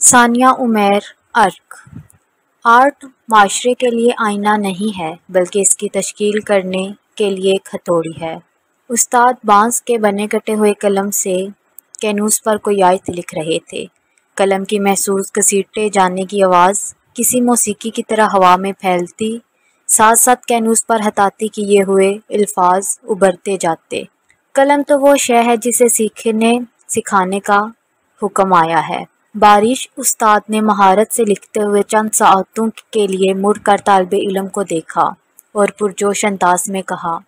ثانیہ Umair ارک۔ Art معاشرے کے لیے آئینہ نہیں ہے بلکہ اس کی تشکیل کرنے کے لیے ایک ہتھوڑی ہے۔ استاد بانس کے بنے کٹے ہوئے قلم سے کینوس پر کوئی آیت لکھ رہے تھے۔ قلم کی محسوس گھسیٹے جانے کی آواز کسی موسیقی کی طرح ہوا میں پھیلتی، ساتھ ساتھ کینوس پر حتاطی کیے ہوئے الفاظ ابھرتے جاتے۔ قلم تو وہ شے ہے جسے سکھانے کا حکم آیا ہے۔ بارش استاد نے مہارت سے لکھتے ہوئے چند ساعتوں کے لیے مڑ کر طالب علم کو دیکھا اور پرجوش انداز میں کہا،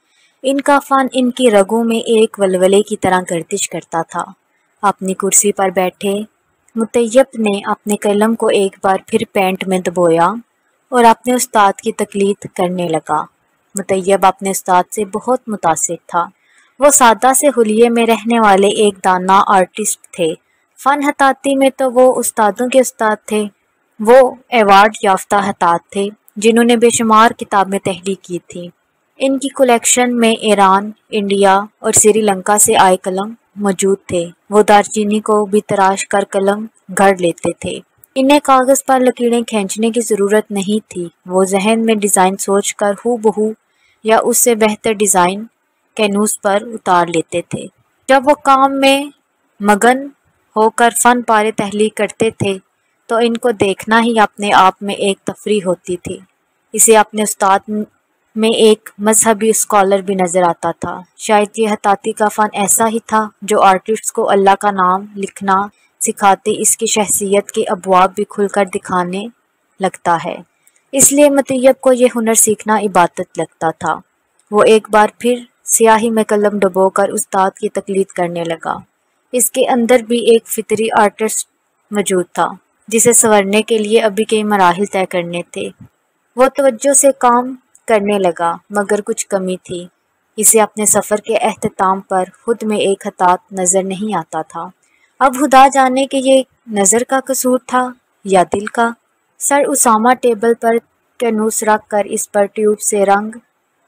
ان کا فن ان کی رگوں میں ایک ولولے کی طرح گردش کرتا تھا۔ اپنی کرسی پر بیٹھے مطیب نے اپنے قلم کو ایک بار پھر پینٹ میں دبویا اور اپنے استاد کی تقلید کرنے لگا۔ مطیب اپنے استاد سے بہت متاثر تھا۔ وہ سادہ سے حلیے میں رہنے والے ایک دانا آرٹسٹ تھے۔ فن حتاطی میں تو وہ استادوں کے استاد تھے۔ وہ ایوارڈ یافتہ حتاط تھے جنہوں نے بے شمار کتابیں تحریک کی تھیں۔ ان کی کلیکشن میں ایران، انڈیا اور سری لنکا سے آئے قلم موجود تھے۔ وہ دارچینی کو بھی تراش کر قلم گھڑ لیتے تھے۔ انہیں کاغذ پر لکیریں کھینچنے کی ضرورت نہیں تھی۔ وہ ذہن میں ڈیزائن سوچ کر ہو بہو یا اس سے بہتر ڈیزائن کینوس پر اتار لیتے تھے۔ جب وہ کام میں مگن ہو کر فن پارے تخلیق کرتے تھے تو ان کو دیکھنا ہی اپنے آپ میں ایک تفریح ہوتی تھی۔ اسے اپنے استاد میں ایک مذہبی اسکالر بھی نظر آتا تھا۔ شاید یہ حتاطی کا فن ایسا ہی تھا جو آرٹسٹ کو اللہ کا نام لکھنا سکھاتے اس کی شخصیت کے ابواب بھی کھل کر دکھانے لگتا ہے۔ اس لیے مطیب کو یہ ہنر سیکھنا عبادت لگتا تھا۔ وہ ایک بار پھر سیاہی میں قلم ڈبو کر استاد کی تقلید کرنے لگا۔ اس کے اندر بھی ایک فطری آرٹسٹ موجود تھا جسے سنورنے کے لیے ابھی کئی مراحل طے کرنے تھے۔ وہ توجہ سے کام کرنے لگا مگر کچھ کمی تھی۔ اسے اپنے سفر کے اختتام پر خود میں ایک خطاط نظر نہیں آتا تھا۔ اب خدا جانے کہ یہ نظر کا قصور تھا یا دل کا۔ سر اسامہ ٹیبل پر کینوس رکھ کر اس پر ٹیوب سے رنگ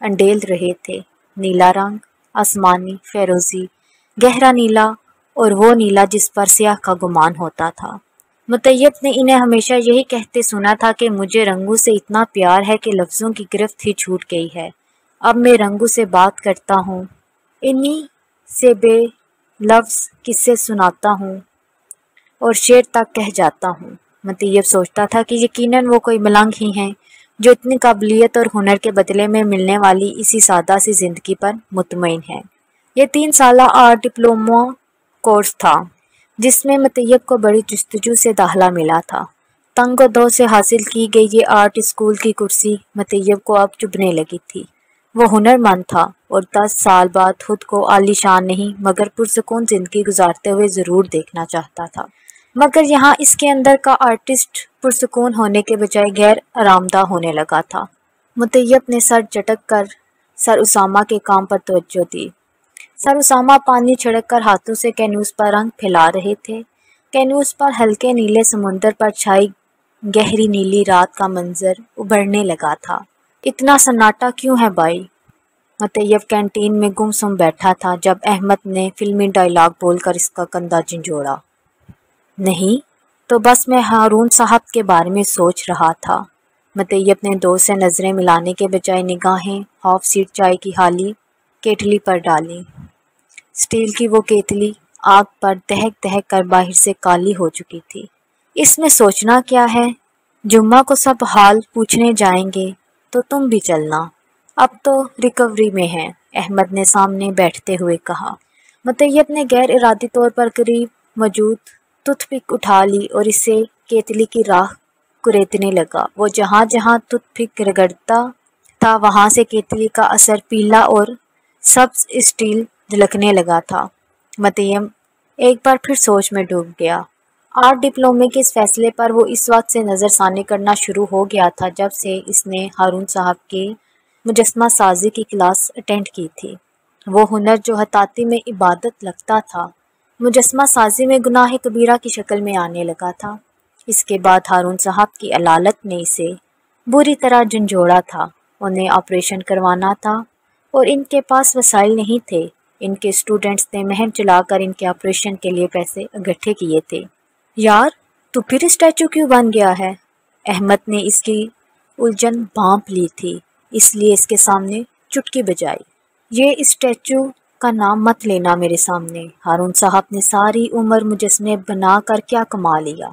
انڈیل رہے تھے۔ نیلا رنگ، آسمانی، فیروزی، گہرا نیلا اور وہ نیلا جس پر سیاہ کا گمان ہوتا تھا۔ مطیب نے انہیں ہمیشہ یہی کہتے سنا تھا کہ مجھے رنگوں سے اتنا پیار ہے کہ لفظوں کی گرفت ہی چھوٹ گئی ہے۔ اب میں رنگوں سے بات کرتا ہوں، انہی سے بے لفظ قصے سناتا ہوں اور شعر تک کہہ جاتا ہوں۔ مطیب سوچتا تھا کہ یقیناً وہ کوئی ملنگ ہی ہیں جو اتنی قابلیت اور ہنر کے بدلے میں ملنے والی اسی سادہ سی زندگی پر مطمئن ہے۔ یہ 3 سالہ آرٹ ڈپلومہ کورس تھا جس میں مطیب کو بڑی جستجو سے داخلہ ملا تھا۔ تنگ و دو سے حاصل کی گئی یہ آرٹ اسکول کی کرسی مطیب کو اب چبھنے لگی تھی۔ وہ ہنر مند تھا اور 10 سال بعد خود کو عالی شان نہیں مگر پرسکون زندگی گزارتے ہوئے ضرور دیکھنا چاہتا تھا۔ مگر یہاں اس کے اندر کا آرٹسٹ پرسکون ہونے کے بجائے غیر آرامدہ ہونے لگا تھا۔ مطیب نے سر جھٹک کر سر اسامہ کے کام پر توجہ دی۔ سر اسامہ پانی چھڑک کر ہاتھوں سے کینوس پر رنگ پھیلا رہے تھے۔ کینوس پر ہلکے نیلے سمندر پر چھائی گہری نیلی رات کا منظر ابھرنے لگا تھا۔ اتنا سناٹا کیوں ہے بھائی؟ مطیب کینٹین میں گم سم بیٹھا تھا جب احمد نے فلمی ڈائیلاگ بول کر اس کا کندھا جھنجھوڑا۔ نہیں تو بس میں ہارون صاحب کے بارے میں سوچ رہا تھا۔ مطیب نے دوست سے نظریں ملانے کے بجائے نگاہیں ہاف سیٹ چائے کی خالی کیٹلی پر ڈالیں۔ سٹیل کی وہ کیتلی آگ پر دہک دہک کر باہر سے کالی ہو چکی تھی۔ اس میں سوچنا کیا ہے؟ جمعہ کو سب حال پوچھنے جائیں گے تو تم بھی چلنا۔ اب تو ریکوری میں ہیں، احمد نے سامنے بیٹھتے ہوئے کہا۔ مطیب نے غیر ارادی طور پر قریب موجود ٹوتھ پک اٹھا لی اور اسے کیتلی کی راکھ کریدنے لگا۔ وہ جہاں جہاں ٹوتھ پک رگڑتا تھا وہاں سے کیتلی کا اثر پیلا اور سبز اسٹیل جھلکنے لگا تھا۔ مطیب ایک بار پھر سوچ میں ڈوب گیا۔ آرٹ ڈپلومے کے اس فیصلے پر وہ اس وقت سے نظر ثانی کرنا شروع ہو گیا تھا جب سے اس نے ہارون صاحب کے مجسمہ سازی کی کلاس اٹینڈ کی تھی۔ وہ ہنر جو حتاطی میں عبادت لگتا تھا مجسمہ سازی میں گناہ کبیرہ کی شکل میں آنے لگا تھا۔ اس کے بعد ہارون صاحب کی علالت نے اسے بری طرح جھنجھوڑا تھا۔ انہیں آپریشن کروانا تھا اور ان کے پاس وسائل نہیں تھے۔ ان کے اسٹوڈنٹس نے مہم چلا کر ان کے آپریشن کے لیے پیسے اکٹھے کیے تھے۔ یار تو پھر اسٹیچو کیوں بن گیا ہے؟ احمد نے اس کی الجھن بھانپ لی تھی، اس لیے اس کے سامنے چٹکی بجائی۔ یہ اسٹیچو کا نام مت لینا میرے سامنے۔ ہارون صاحب نے ساری عمر مجسمے بنا کر کیا کما لیا؟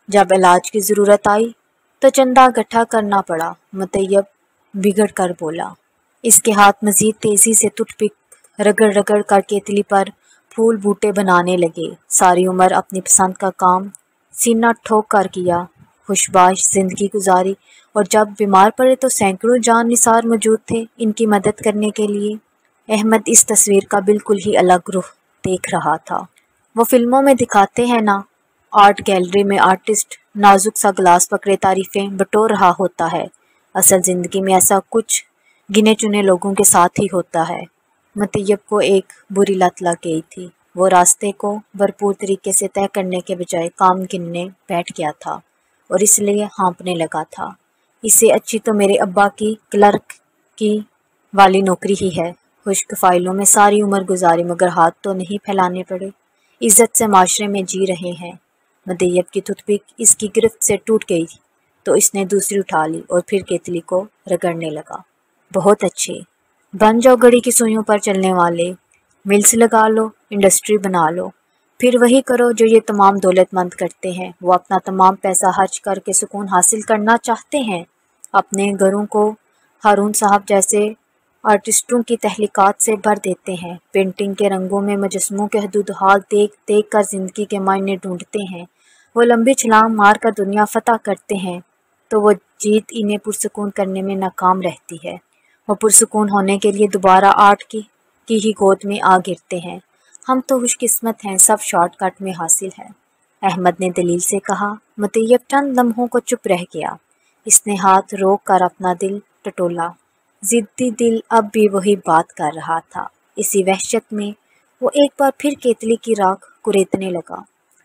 جب علاج کی ضرورت آئی تو چندہ اکٹھا کرنا پڑا، مطیب بگڑ کر بولا۔ اس کے ہاتھ مزید تیزی سے ٹوتھ پک رگڑ رگڑ کر کیتلی پر پھول بوٹے بنانے لگے۔ ساری عمر اپنی پسند کا کام سینہ ٹھوک کر کیا، خوشباش زندگی گزاری، اور جب بیمار پڑے تو سینکڑوں جان نثار موجود تھے ان کی مدد کرنے کے لیے۔ احمد اس تصویر کا بالکل ہی الگ رخ دیکھ رہا تھا۔ وہ فلموں میں دکھاتے ہیں نا، آرٹ گیلری میں آرٹسٹ نازک سا گلاس پکڑے تعریفیں بٹور رہا ہوتا ہے، اصل زندگی میں ایسا کچھ گنے چنے لوگوں کے ساتھ ہی ہوتا ہے۔ مطیب کو ایک بری لت لگ گئی تھی۔ وہ راستے کو بھرپور طریقے سے طے کرنے کے بجائے کام گننے بیٹھ گیا تھا اور اس لیے ہانپنے لگا تھا۔ اس سے اچھی تو میرے ابا کی کلرک کی والی نوکری ہی ہے۔ خشک فائلوں میں ساری عمر گزاری مگر ہاتھ تو نہیں پھیلانے پڑے۔ عزت سے معاشرے میں جی رہے ہیں۔ مطیب کی ٹوتھ پک اس کی گرفت سے ٹوٹ گئی تو اس نے دوسری اٹھا لی اور پھر کیتلی کو رگڑنے لگا۔ بہت اچھے، بن جاؤ گھڑی کی سوئیوں پر چلنے والے، ملز لگا لو، انڈسٹری بنا لو، پھر وہی کرو جو یہ تمام دولت مند کرتے ہیں۔ وہ اپنا تمام پیسہ خرچ کر کے سکون حاصل کرنا چاہتے ہیں، اپنے گھروں کو ہارون صاحب جیسے آرٹسٹوں کی تخلیقات سے بھر دیتے ہیں، پینٹنگ کے رنگوں میں مجسموں کے حدود حال دیکھ دیکھ کر زندگی کے معنی ڈھونڈتے ہیں۔ وہ لمبی چھلانگ مار کر دنیا فتح کرتے ہیں تو وہ جیت انہیں پرسکون کرنے میں ناکام رہتی ہے۔ وہ پرسکون ہونے کے لیے دوبارہ آرٹ کی ہی گود میں آ گرتے ہیں۔ ہم تو خوش قسمت ہیں، سب شارٹ کٹ میں حاصل ہے، احمد نے دلیل سے کہا۔ مطیب چند لمحوں کو چپ رہ گیا۔ اس نے ہاتھ روک کر اپنا دل ٹٹولا۔ ضدی دل اب بھی وہی بات کر رہا تھا۔ اسی وحشت میں وہ ایک بار پھر کیتلی کی راکھ کریدنے لگا۔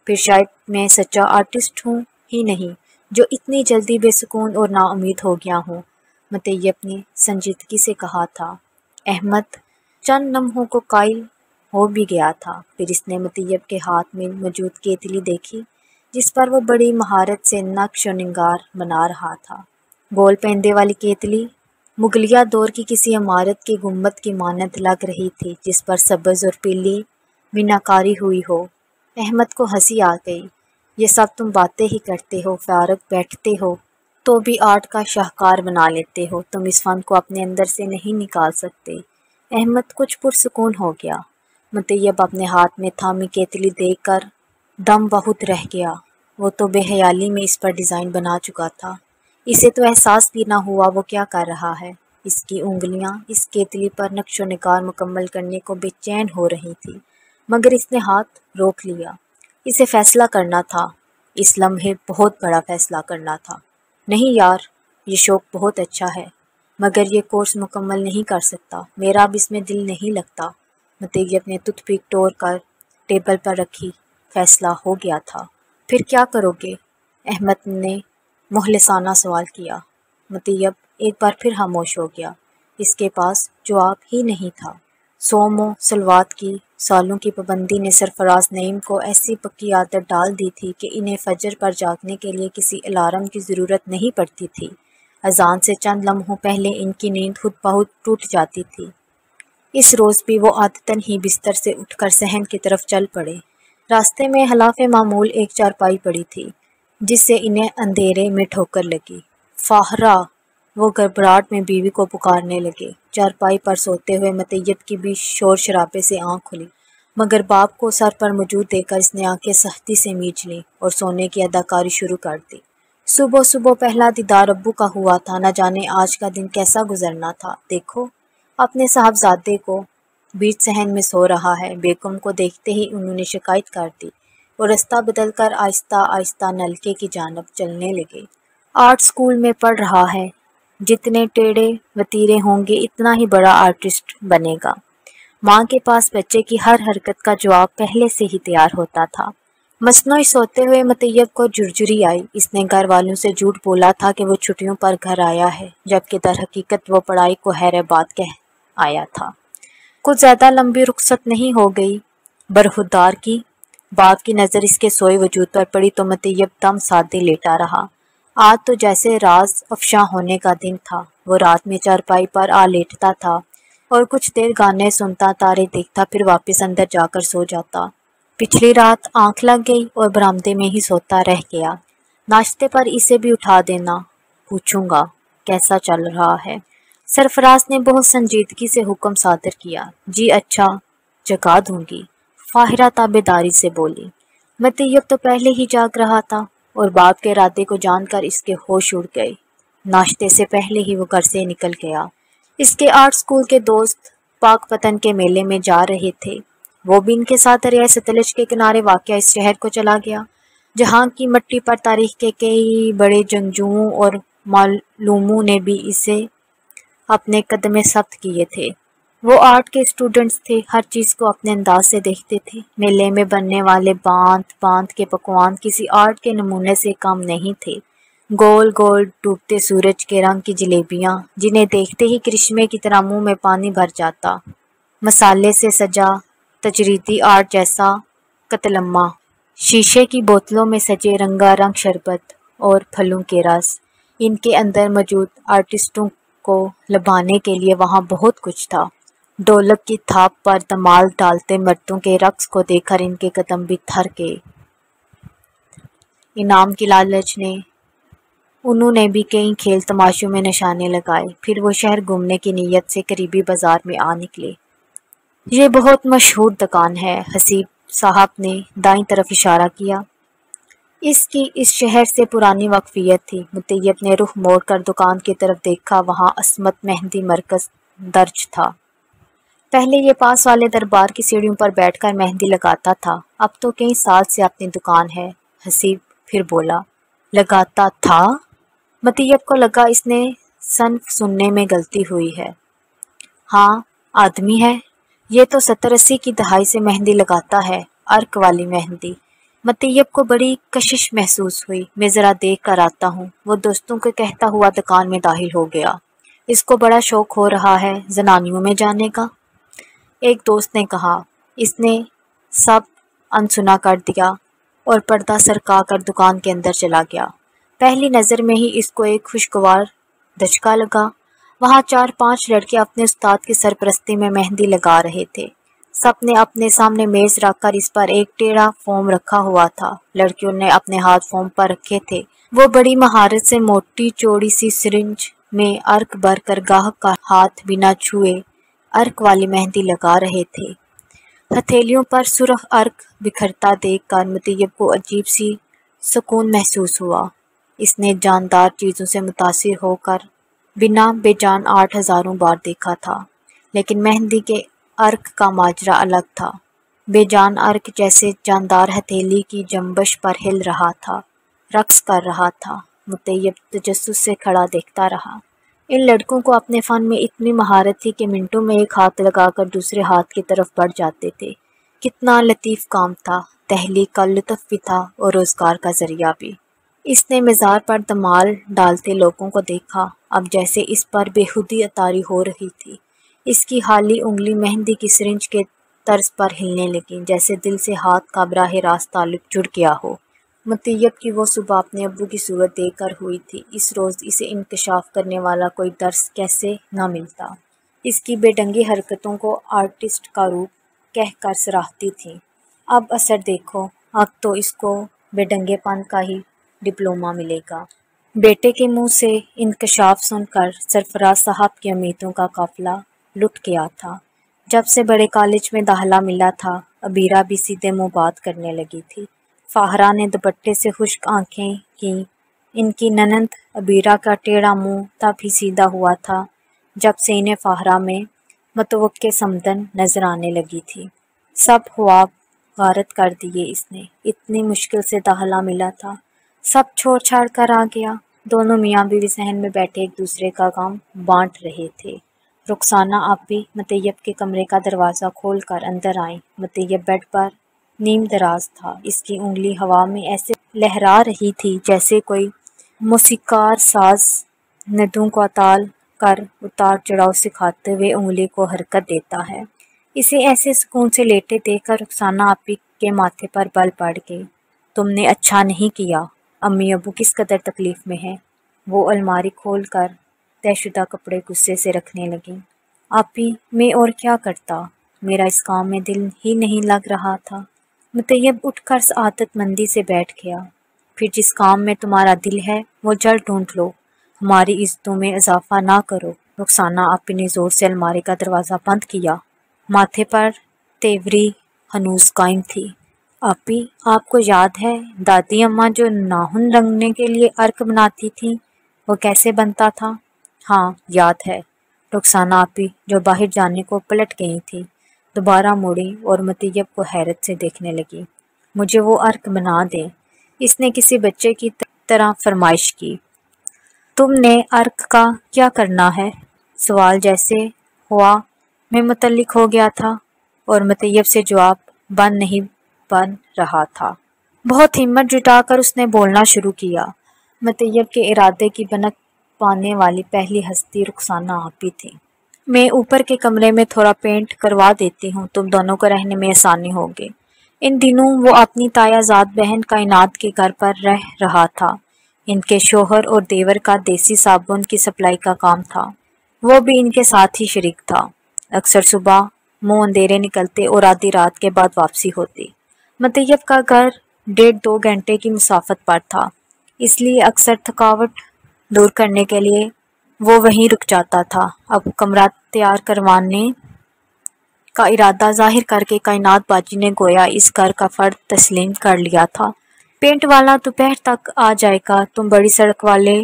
پھر شاید میں سچا آرٹسٹ ہوں ہی نہیں جو اتنی جلدی بے سکون اور نا امید ہو گیا ہوں، مطیب نے سنجیدگی سے کہا تھا۔ احمد چند لمحوں کو قائل ہو بھی گیا تھا، پھر اس نے مطیب کے ہاتھ میں موجود کیتلی دیکھی جس پر وہ بڑی مہارت سے نقش و نگار بنا رہا تھا۔ گول پہندے والی کیتلی مغلیہ دور کی کسی عمارت کی گنبد کی مانند لگ رہی تھی جس پر سبز اور پیلی میناکاری ہوئی ہو۔ احمد کو ہنسی آ گئی۔ یہ سب تم باتیں ہی کرتے ہو، فارغ بیٹھتے ہو تو بھی آرٹ کا شاہکار بنا لیتے ہو، تم اس فن کو اپنے اندر سے نہیں نکال سکتے۔ احمد کچھ پرسکون ہو گیا۔ مطیب اپنے ہاتھ میں تھامی کیتلی دیکھ کر دم بہت رہ گیا۔ وہ تو بے خیالی میں اس پر ڈیزائن بنا چکا تھا، اسے تو احساس بھی نہ ہوا وہ کیا کر رہا ہے۔ اس کی انگلیاں اس کیتلی پر نقش و نگار مکمل کرنے کو بے چین ہو رہی تھی، مگر اس نے ہاتھ روک لیا۔ اسے فیصلہ کرنا تھا، اس لمحے بہت بڑا فیصلہ کرنا تھا۔ نہیں یار، یہ شوق بہت اچھا ہے مگر یہ کورس مکمل نہیں کر سکتا، میرا اب اس میں دل نہیں لگتا۔ مطیب نے ٹوتھ پک توڑ کر ٹیبل پر رکھی۔ فیصلہ ہو گیا تھا۔ پھر کیا کرو گے؟ احمد نے مخلصانہ سوال کیا۔ مطیب ایک بار پھر خاموش ہو گیا۔ اس کے پاس جواب ہی نہیں تھا۔ صوم و صلوات کی سالوں کی پابندی نے سرفراز نعیم کو ایسی پکی عادت ڈال دی تھی کہ انہیں فجر پر جاگنے کے لیے کسی الارم کی ضرورت نہیں پڑتی تھی۔ اذان سے چند لمحوں پہلے ان کی نیند خود بخود ٹوٹ جاتی تھی۔ اس روز بھی وہ عادتاً ہی بستر سے اٹھ کر صحن کی طرف چل پڑے۔ راستے میں خلاف معمول ایک چارپائی پڑی تھی جس سے انہیں اندھیرے میں ٹھوکر لگی۔ فاہرہ! وہ گھبراہٹ میں بیوی کو پکارنے لگے۔ چارپائی پر سوتے ہوئے مطیب کی بھی شور شرابے سے آنکھ کھلی، مگر باپ کو سر پر موجود دیکھ کر اس نے آنکھیں سختی سے میچ لیں اور سونے کی اداکاری شروع کر دی۔ صبح صبح پہلا دیدار ابو کا ہوا تھا، نہ جانے آج کا دن کیسا گزرنا تھا۔ دیکھو اپنے صاحبزادے کو، بیچ صحن میں سو رہا ہے۔ بیگم کو دیکھتے ہی انہوں نے شکایت کر دی اور رستہ بدل کر آہستہ آہستہ نلکے کی جانب چلنے لگے۔ آرٹ اسکول میں پڑھ رہا ہے، جتنے ٹیڑھے وتیرے ہوں گے اتنا ہی بڑا آرٹسٹ بنے گا۔ ماں کے پاس بچے کی ہر حرکت کا جواب پہلے سے ہی تیار ہوتا تھا۔ مصنوعی سوتے ہوئے مطیب کو جھرجھری آئی۔ اس نے گھر والوں سے جھوٹ بولا تھا کہ وہ چھٹیوں پر گھر آیا ہے، جبکہ در حقیقت وہ پڑھائی کو حیدرآباد کہہ آیا تھا۔ کچھ زیادہ لمبی رخصت نہیں ہو گئی برخوردار کی۔ باپ کی نظر اس کے سوئے وجود پر پڑی تو مطیب دم سادے لیٹا رہا۔ آج تو جیسے راز افشاں ہونے کا دن تھا۔ وہ رات میں چارپائی پر آ لیٹتا تھا اور کچھ دیر گانے سنتا، تارے دیکھتا، پھر واپس اندر جا کر سو جاتا۔ پچھلی رات آنکھ لگ گئی اور برآمدے میں ہی سوتا رہ گیا۔ ناشتے پر اسے بھی اٹھا دینا، پوچھوں گا کیسا چل رہا ہے۔ سرفراز نے بہت سنجیدگی سے حکم صادر کیا۔ جی اچھا، جگا دوں گی، فاہرہ تابعداری سے بولی۔ مطیب تو پہلے ہی جاگ رہا تھا اور باپ کے ارادے کو جان کر اس کے ہوش اڑ گئے۔ ناشتے سے پہلے ہی وہ گھر سے نکل گیا۔ اس کے آرٹ سکول کے دوست پاک پتن کے میلے میں جا رہے تھے۔ وہ بھی ان کے ساتھ دریائے ستلج کے کنارے واقع اس شہر کو چلا گیا، جہاں کی مٹی پر تاریخ کے کئی بڑے جنگجوؤں اور معلوموں نے بھی اسے اپنے قدمے ثبت کیے تھے۔ وہ آرٹ کے اسٹوڈنٹس تھے، ہر چیز کو اپنے انداز سے دیکھتے تھے۔ میلے میں بننے والے باندھ باندھ کے پکوان کسی آرٹ کے نمونے سے کم نہیں تھے۔ گول گول ڈوبتے سورج کے رنگ کی جلیبیاں، جنہیں دیکھتے ہی کرشمے کی طرح منہ میں پانی بھر جاتا۔ مسالے سے سجا تجریدی آرٹ جیسا قتلمہ، شیشے کی بوتلوں میں سجے رنگا رنگ شربت اور پھلوں کے رس۔ ان کے اندر موجود آرٹسٹوں کو لبھانے کے لیے وہاں بہت کچھ تھا۔ ڈھولک کی تھاپ پر دمال ڈالتے مردوں کے رقص کو دیکھ کر ان کے قدم بھی تھر گئے۔ انعام کی لالچ نے انہوں نے بھی کئی کھیل تماشوں میں نشانے لگائے۔ پھر وہ شہر گھومنے کی نیت سے قریبی بازار میں آ نکلے۔ یہ بہت مشہور دکان ہے، حسیب صاحب نے دائیں طرف اشارہ کیا۔ اس کی اس شہر سے پرانی واقفیت تھی۔ مطیب نے رخ موڑ کر دکان کی طرف دیکھا، وہاں عصمت مہندی مرکز درج تھا۔ پہلے یہ پاس والے دربار کی سیڑھیوں پر بیٹھ کر مہندی لگاتا تھا، اب تو کئی سال سے اپنی دکان ہے۔ حسیب پھر بولا، لگاتا تھا؟ مطیب کو لگا اس نے صنف سننے میں غلطی ہوئی ہے۔ ہاں، آدمی ہے، یہ تو 70-80 کی دہائی سے مہندی لگاتا ہے، عرق والی مہندی۔ مطیب کو بڑی کشش محسوس ہوئی۔ میں ذرا دیکھ کر آتا ہوں، وہ دوستوں کو کہتا ہوا دکان میں داخل ہو گیا۔ اس کو بڑا شوق ہو رہا ہے زنانیوں میں جانے کا، ایک دوست نے کہا۔ اس نے سب انسنا کر دیا اور پردہ سرکا کر دکان کے اندر چلا گیا۔ پہلی نظر میں ہی اس کو ایک خوشگوار دھچکا لگا۔ وہاں 4-5 لڑکے اپنے استاد کی سرپرستی میں مہندی لگا رہے تھے۔ سب نے اپنے سامنے میز رکھ کر اس پر ایک ٹیڑھا فوم رکھا ہوا تھا۔ لڑکیوں نے اپنے ہاتھ فوم پر رکھے تھے۔ وہ بڑی مہارت سے موٹی چوڑی سی سرنج میں عرق بھر کر گاہک کا ہاتھ بنا چھوئے عرق والی مہندی لگا رہے تھے۔ ہتھیلیوں پر سرخ عرق بکھرتا دیکھ کر مطیب کو عجیب سی سکون محسوس ہوا۔ اس نے جاندار چیزوں سے متاثر ہو کر بنا بے جان آرٹ ہزاروں بار دیکھا تھا، لیکن مہندی کے عرق کا ماجرا الگ تھا۔ بے جان عرق جیسے جاندار ہتھیلی کی جنبش پر ہل رہا تھا، رقص کر رہا تھا۔ مطیب تجسس سے کھڑا دیکھتا رہا۔ ان لڑکوں کو اپنے فن میں اتنی مہارت تھی کہ منٹوں میں ایک ہاتھ لگا کر دوسرے ہاتھ کی طرف بڑھ جاتے تھے۔ کتنا لطیف کام تھا، تحلیق کا لطف بھی تھا اور روزگار کا ذریعہ بھی۔ اس نے مزار پر دمال ڈالتے لوگوں کو دیکھا، اب جیسے اس پر بے خودی عطاری ہو رہی تھی۔ اس کی حالی انگلی مہندی کی سرنج کے طرز پر ہلنے لگی، جیسے دل سے ہاتھ کا براہ راست تعلق جڑ گیا ہو۔ مطیب کی وہ صبح اپنے ابو کی صورت دیکھ کر ہوئی تھی۔ اس روز اسے انکشاف کرنے والا کوئی درس کیسے نہ ملتا۔ اس کی بے ڈنگی حرکتوں کو آرٹسٹ کا روپ کہہ کر سراہتی تھی۔ اب اثر دیکھو، اب تو اس کو بے ڈنگے پن کا ہی ڈپلومہ ملے گا۔ بیٹے کے منہ سے انکشاف سن کر سرفراز صاحب کی امیدوں کا قافلہ لٹ گیا تھا۔ جب سے بڑے کالج میں داخلہ ملا تھا، عبیرہ بھی سیدھے منہ بات کرنے لگی تھی۔ فاہرہ نے دوپٹے سے خشک آنکھیں کیں۔ ان کی ننند عبیرہ کا ٹیڑھا منہ تب ہی سیدھا ہوا تھا جب سے انہیں فاہرہ میں متوقع سمدن نظر آنے لگی تھی۔ سب خواب غارت کر دیے اس نے، اتنی مشکل سے داخلہ ملا تھا، سب چھوڑ چھاڑ کر آ گیا۔ دونوں میاں بیوی صحن میں بیٹھے ایک دوسرے کا غم بانٹ رہے تھے۔ رخسانہ آپی مطیب کے کمرے کا دروازہ کھول کر اندر آئیں۔ مطیب بیڈ پر نیم دراز تھا، اس کی انگلی ہوا میں ایسے لہرا رہی تھی جیسے کوئی موسیقار ساز ندوں کو تال کر اتار چڑھاؤ سکھاتے ہوئے انگلی کو حرکت دیتا ہے۔ اسے ایسے سکون سے لیٹے دیکھ کر رخسانہ آپی کے ماتھے پر بل پڑ گئے۔ تم نے اچھا نہیں کیا، امی ابو کس قدر تکلیف میں ہیں۔ وہ الماری کھول کر طے شدہ کپڑے غصے سے رکھنے لگیں۔ آپی، میں اور کیا کرتا، میرا اس کام میں دل ہی نہیں لگ رہا تھا۔ مطیب اٹھ کر سعادت مندی سے بیٹھ گیا۔ پھر جس کام میں تمہارا دل ہے وہ جلد ڈھونڈ لو، ہماری عزتوں میں اضافہ نہ کرو۔ رخسانہ آپی نے زور سے الماری کا دروازہ بند کیا۔ ماتھے پر تیوری ہنوز قائم تھی۔ آپی، آپ کو یاد ہے دادی اماں جو ناخن رنگنے کے لیے عرق بناتی تھیں، وہ کیسے بنتا تھا؟ ہاں یاد ہے۔ رخسانہ آپی جو باہر جانے کو پلٹ گئی تھی دوبارہ مڑی اور مطیب کو حیرت سے دیکھنے لگی۔ مجھے وہ عرق بنا دیں، اس نے کسی بچے کی طرح فرمائش کی۔ تم نے عرق کا کیا کرنا ہے؟ سوال جیسے ہوا میں متعلق ہو گیا تھا اور مطیب سے جواب نہیں بن رہا تھا۔ بہت ہمت جٹا کر اس نے بولنا شروع کیا۔ مطیب کے ارادے کی بنک پانے والی پہلی ہستی رخسانہ آپی تھی۔ میں اوپر کے کمرے میں تھوڑا پینٹ کروا دیتی ہوں، تم دونوں کو رہنے میں آسانی ہوگی۔ ان دنوں وہ اپنی تایا زاد بہن کائنات کے گھر پر رہ رہا تھا۔ ان کے شوہر اور دیور کا دیسی صابن کی سپلائی کا کام تھا، وہ بھی ان کے ساتھ ہی شریک تھا۔ اکثر صبح منہ اندھیرے نکلتے اور آدھی رات کے بعد واپسی ہوتی۔ مطیب کا گھر 1.5-2 گھنٹے کی مسافت پر تھا، اس لیے اکثر تھکاوٹ دور کرنے کے لیے وہ وہیں رک جاتا تھا۔ اب کمرہ تیار کروانے کا ارادہ ظاہر کر کے کائنات باجی نے گویا اس گھر کا فرد تسلیم کر لیا تھا۔ پینٹ والا دوپہر تک آ جائے گا، تم بڑی سڑک والے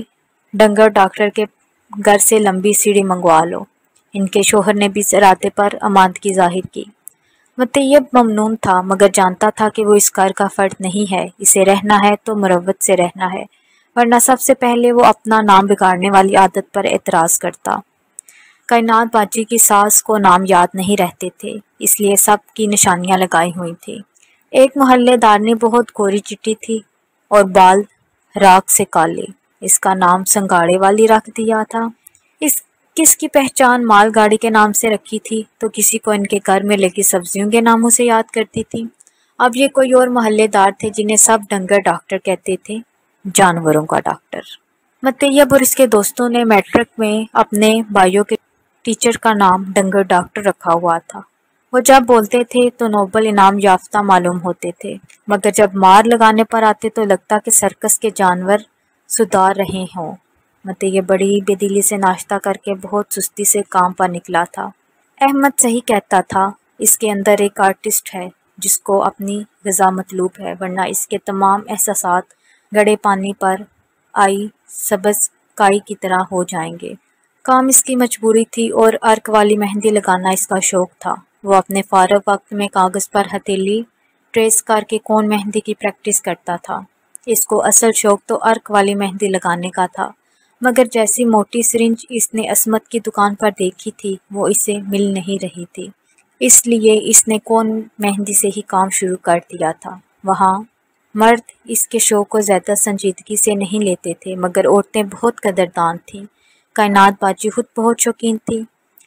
ڈنگر ڈاکٹر کے گھر سے لمبی سیڑھی منگوا لو۔ ان کے شوہر نے بھی اس ارادے پر آمادگی ظاہر کی۔ مطیب ممنون تھا مگر جانتا تھا کہ وہ اس گھر کا فرد نہیں ہے، اسے رہنا ہے تو مروت سے رہنا ہے، ورنہ سب سے پہلے وہ اپنا نام بگاڑنے والی عادت پر اعتراض کرتا۔ کائنات باجی کی ساس کو نام یاد نہیں رہتے تھے، اس لیے سب کی نشانیاں لگائی ہوئی تھیں۔ ایک محلے دار نے بہت گوری چٹی تھی اور بال راکھ سے کالے، اس کا نام سنگاڑے والی رکھ دیا تھا۔ کس کی پہچان مال گاڑی کے نام سے رکھی تھی تو کسی کو ان کے گھر میں لگی سبزیوں کے ناموں سے یاد کرتی تھی۔ اب یہ کوئی اور محلے دار تھے جنہیں سب ڈنگر ڈاکٹر کہتے تھے، جانوروں کا ڈاکٹر۔ مطیب اور اس کے دوستوں نے میٹرک میں اپنے بھائیوں کے ٹیچر کا نام ڈنگر ڈاکٹر رکھا ہوا تھا۔ وہ جب بولتے تھے تو نوبل انعام یافتہ معلوم ہوتے تھے، مگر جب مار لگانے پر آتے تو لگتا کہ سرکس کے جانور سدھار رہے ہوں۔ مطیب بڑی بے دلی سے ناشتہ کر کے بہت سستی سے کام پر نکلا تھا۔ احمد صحیح کہتا تھا، اس کے اندر ایک آرٹسٹ ہے جس کو اپنی غذا مطلوب ہے، ورنہ اس کے تمام احساسات گڑے پانی پر آئی سبز کائی کی طرح ہو جائیں گے۔ کام اس کی مجبوری تھی اور عرق والی مہندی لگانا اس کا شوق تھا۔ وہ اپنے فارغ وقت میں کاغذ پر ہتھیلی ٹریس کر کے کون مہندی کی پریکٹس کرتا تھا۔ اس کو اصل شوق تو عرق والی مہندی لگانے کا تھا، مگر جیسی موٹی سرنج اس نے عصمت کی دکان پر دیکھی تھی وہ اسے مل نہیں رہی تھی، اس لیے اس نے کون مہندی سے ہی کام شروع کر دیا تھا۔ وہاں مرد اس کے شوق کو زیادہ سنجیدگی سے نہیں لیتے تھے، مگر عورتیں بہت قدردان تھیں۔ کائنات باجی خود بہت شوقین تھی،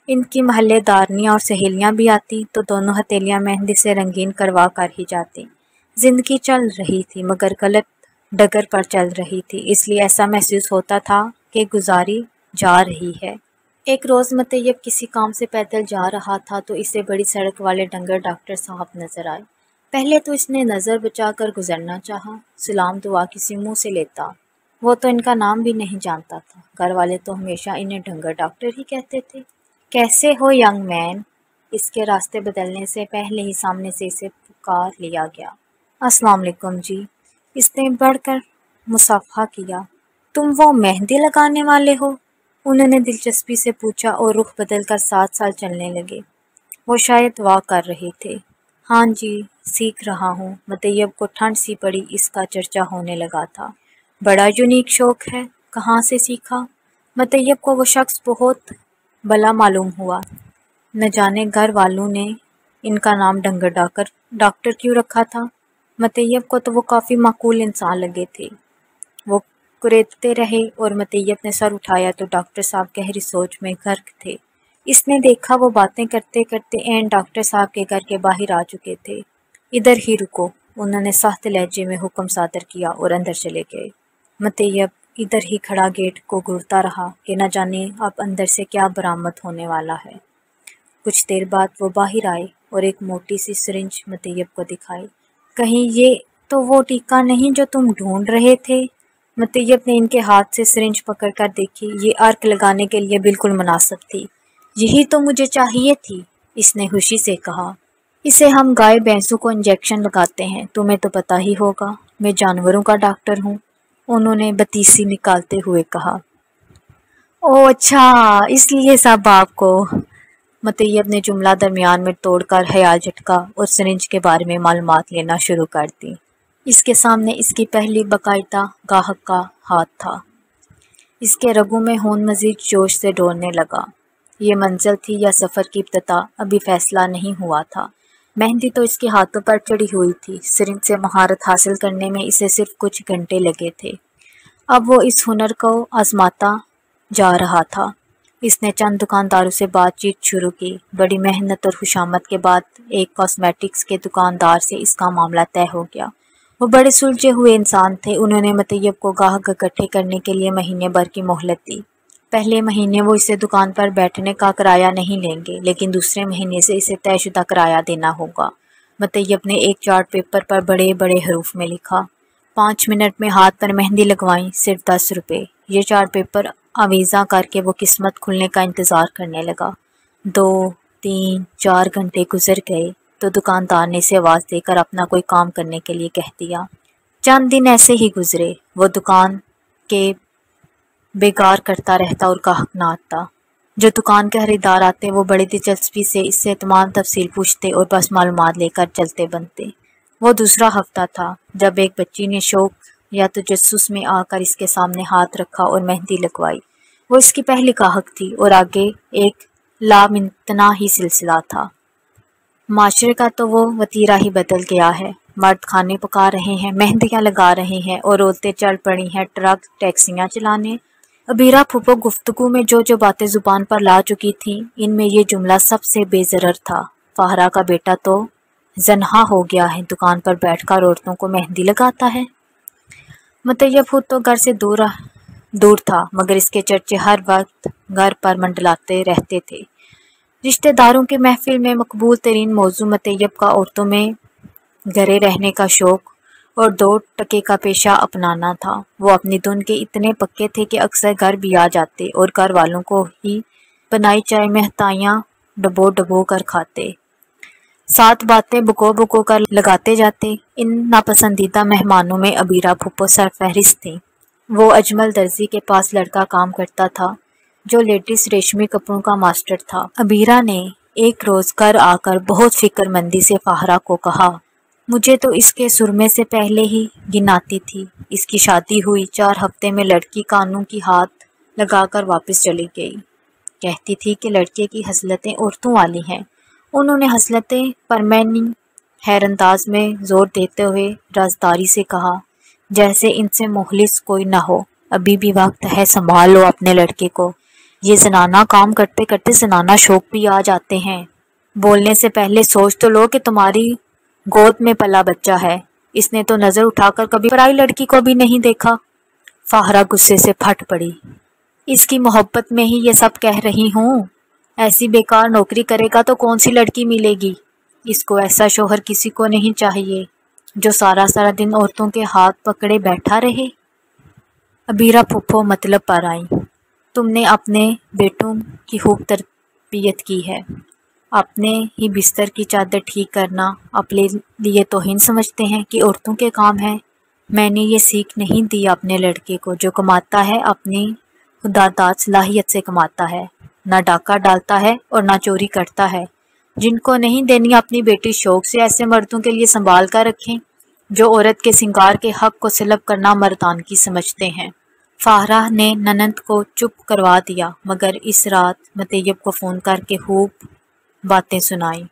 ان کی محلے دارنیاں اور سہیلیاں بھی آتی تو دونوں ہتھیلیاں مہندی سے رنگین کروا کر ہی جاتی۔ زندگی چل رہی تھی مگر غلط ڈگر پر چل رہی تھی، اس لیے ایسا محسوس ہوتا تھا کہ گزاری جا رہی ہے۔ ایک روز مطیب کسی کام سے پیدل جا رہا تھا تو اسے بڑی سڑک والے ڈنگر ڈاکٹر صاحب نظر آئے۔ پہلے تو اس نے نظر بچا کر گزرنا چاہا، سلام دعا کسی منہ سے لیتا، وہ تو ان کا نام بھی نہیں جانتا تھا، گھر والے تو ہمیشہ انہیں ڈنگر ڈاکٹر ہی کہتے تھے۔ کیسے ہو ینگ مین؟ اس کے راستے بدلنے سے پہلے ہی سامنے سے اسے پکار لیا گیا۔ السلام علیکم جی، اس نے بڑھ کر مصافحہ کیا۔ تم وہ مہندی لگانے والے ہو؟ انہوں نے دلچسپی سے پوچھا اور رخ بدل کر ساتھ ساتھ چلنے لگے۔ وہ شاید دعا کر رہے تھے۔ ہاں جی، سیکھ رہا ہوں۔ مطیب کو ٹھنڈ سی پڑی، اس کا چرچا ہونے لگا تھا۔ بڑا یونیک شوق ہے، کہاں سے سیکھا؟ مطیب کو وہ شخص بہت بھلا معلوم ہوا، نہ جانے گھر والوں نے ان کا نام ڈنگر ڈاکٹر کیوں رکھا تھا۔ مطیب کو تو وہ کافی معقول انسان لگے تھے۔ وہ کریدتے رہے اور مطیب نے سر اٹھایا تو ڈاکٹر صاحب گہری سوچ میں غرق تھے۔ اس نے دیکھا وہ باتیں کرتے کرتے عین ڈاکٹر صاحب کے گھر کے باہر آ چکے تھے۔ ادھر ہی رکو، انہوں نے سخت لہجے میں حکم صادر کیا اور اندر چلے گئے۔ مطیب ادھر ہی کھڑا گیٹ کو گھورتا رہا کہ نہ جانے اب اندر سے کیا برآمد ہونے والا ہے۔ کچھ دیر بعد وہ باہر آئے اور ایک موٹی سی سرنج مطیب کو دکھائی۔ کہیں یہ تو وہ ٹیکا نہیں جو تم ڈھونڈ رہے تھے؟ مطیب نے ان کے ہاتھ سے سرنج پکڑ کر دیکھی، یہ ارک لگانے کے لیے بالکل مناسب تھی۔ یہی تو مجھے چاہیے تھی، اس نے خوشی سے کہا۔ اسے ہم گائے بھینسوں کو انجیکشن لگاتے ہیں، تمہیں تو پتہ ہی ہوگا، میں جانوروں کا ڈاکٹر ہوں، انہوں نے بتیسی نکالتے ہوئے کہا۔ او اچھا، اس لیے سب آپ کو۔ مطیب نے جملہ درمیان میں توڑ کر خیال جھٹکا اور سرنج کے بارے میں معلومات لینا شروع کر دی۔ اس کے سامنے اس کی پہلی باقاعدہ گاہک کا ہاتھ تھا۔ اس کے رگوں میں خون مزید جوش سے دوڑنے لگا۔ یہ منزل تھی یا سفر کی ابتدا، ابھی فیصلہ نہیں ہوا تھا۔ مہندی تو اس کے ہاتھوں پر چڑھی ہوئی تھی، سرنج سے مہارت حاصل کرنے میں اسے صرف کچھ گھنٹے لگے تھے۔ اب وہ اس ہنر کو آزماتا جا رہا تھا۔ اس نے چند دکانداروں سے بات چیت شروع کی۔ بڑی محنت اور خوشامد کے بعد ایک کاسمیٹکس کے دکاندار سے اس کا معاملہ طے ہو گیا۔ وہ بڑے سلجھے ہوئے انسان تھے، انہوں نے مطیب کو گاہک اکٹھے کرنے کے لیے مہینے بھر کی مہلت دی۔ پہلے مہینے وہ اسے دکان پر بیٹھنے کا کرایہ نہیں لیں گے، لیکن دوسرے مہینے سے اسے طے شدہ کرایہ دینا ہوگا۔ مطیب نے ایک چارٹ پیپر پر بڑے بڑے حروف میں لکھا۔ 5 منٹ میں ہاتھ پر مہندی لگوائیں، صرف 10 روپے۔ یہ چارٹ پیپر آویزاں کر کے وہ قسمت کھلنے کا انتظار کرنے لگا۔ 2 3 4 گھنٹے گزر گئے تو دکاندار نے اسے آواز دے کر اپنا کوئی کام کرنے کے لیے کہہ دیا۔ چند دن ایسے ہی گزرے، وہ دکان کے بیگار کرتا رہتا اور گاہک نہ آتا۔ جو دکان کے خریدار آتے وہ بڑی دلچسپی سے اس سے تمام تفصیل پوچھتے اور بس معلومات لے کر چلتے بنتے۔ وہ دوسرا ہفتہ تھا جب ایک بچی نے شوق یا تجسس میں آ کر اس کے سامنے ہاتھ رکھا اور مہندی لگوائی۔ وہ اس کی پہلی گاہک تھی اور آگے ایک لامتناہ ہی سلسلہ تھا۔ معاشرے کا تو وہ وتیرہ ہی بدل گیا ہے۔ مرد کھانے پکا رہے ہیں، مہندیاں لگا رہے ہیں اور عورتیں چل پڑی ہیں ٹرک ٹیکسیاں چلانے۔ عبیرہ پھوپھو گفتگو میں جو باتیں زبان پر لا چکی تھیں، ان میں یہ جملہ سب سے بے ضرر تھا۔ فاہرہ کا بیٹا تو زنہا ہو گیا ہے، دکان پر بیٹھ کر عورتوں کو مہندی لگاتا ہے۔ مطیب خود تو گھر سے دور تھا، مگر اس کے چرچے ہر وقت گھر پر منڈلاتے رہتے تھے۔ رشتہ داروں کے محفل میں مقبول ترین موضوع مطیب کا عورتوں میں گھرے رہنے کا شوق اور 2 ٹکے کا پیشہ اپنانا تھا۔ وہ اپنی دھن کے اتنے پکے تھے کہ اکثر گھر بھی آ جاتے اور گھر والوں کو ہی بنائی چائے مہتائیاں ڈبو کر کھاتے، ساتھ باتیں بکو کر لگاتے جاتے۔ ان ناپسندیدہ مہمانوں میں عبیرہ پھوپھو سرفہرست تھیں۔ وہ اجمل درزی کے پاس لڑکا کام کرتا تھا جو لیڈیز ریشمی کپڑوں کا ماسٹر تھا۔ عبیرہ نے ایک روز گھر آ کر بہت فکر مندی سے فاہرہ کو کہا، مجھے تو اس کے سرمے سے پہلے ہی گن آتی تھی۔ اس کی شادی ہوئی 4 ہفتے میں لڑکی کانوں کی ہاتھ لگا کر واپس چلی گئی۔ کہتی تھی کہ لڑکے کی خصلتیں عورتوں والی ہیں۔ انہوں نے خصلتیں پر میں نے حیرانداز میں زور دیتے ہوئے رازداری سے کہا، جیسے ان سے مخلص کوئی نہ ہو، ابھی بھی وقت ہے، سنبھال لو اپنے لڑکے کو، یہ زنانہ کام کرتے کرتے زنانہ شوق بھی آ جاتے ہیں۔ بولنے سے پہلے سوچ تو لو کہ تمہاری گود میں پلا بچہ ہے۔ اس نے تو نظر اٹھا کر کبھی پرائی لڑکی کو بھی نہیں دیکھا۔ فاہرہ غصے سے پھٹ پڑی۔ اس کی محبت میں ہی یہ سب کہہ رہی ہوں۔ ایسی بیکار نوکری کرے گا تو کون سی لڑکی ملے گی؟ اس کو ایسا شوہر کسی کو نہیں چاہیے جو سارا دن عورتوں کے ہاتھ پکڑے بیٹھا رہے۔ عبیرہ پھوپھو مطلب پر آئیں۔ تم نے اپنے بیٹوں کی خوب تربیت کی ہے۔ اپنے ہی بستر کی چادر ٹھیک کرنا اپنے لیے توہین سمجھتے ہیں کہ عورتوں کے کام ہے۔ میں نے یہ سیکھ نہیں دی اپنے لڑکے کو، جو کماتا ہے اپنی خودداد صلاحیت سے کماتا ہے، نہ ڈاکہ ڈالتا ہے اور نہ چوری کرتا ہے۔ جن کو نہیں دینی اپنی بیٹی شوق سے ایسے مردوں کے لیے سنبھال کر رکھیں جو عورت کے سنگار کے حق کو سلب کرنا مردانگی سمجھتے ہیں۔ فاہرہ نے ننند کو چپ کروا دیا، مگر اس رات مطیب کو فون کر کے خوب باتیں سنائیں۔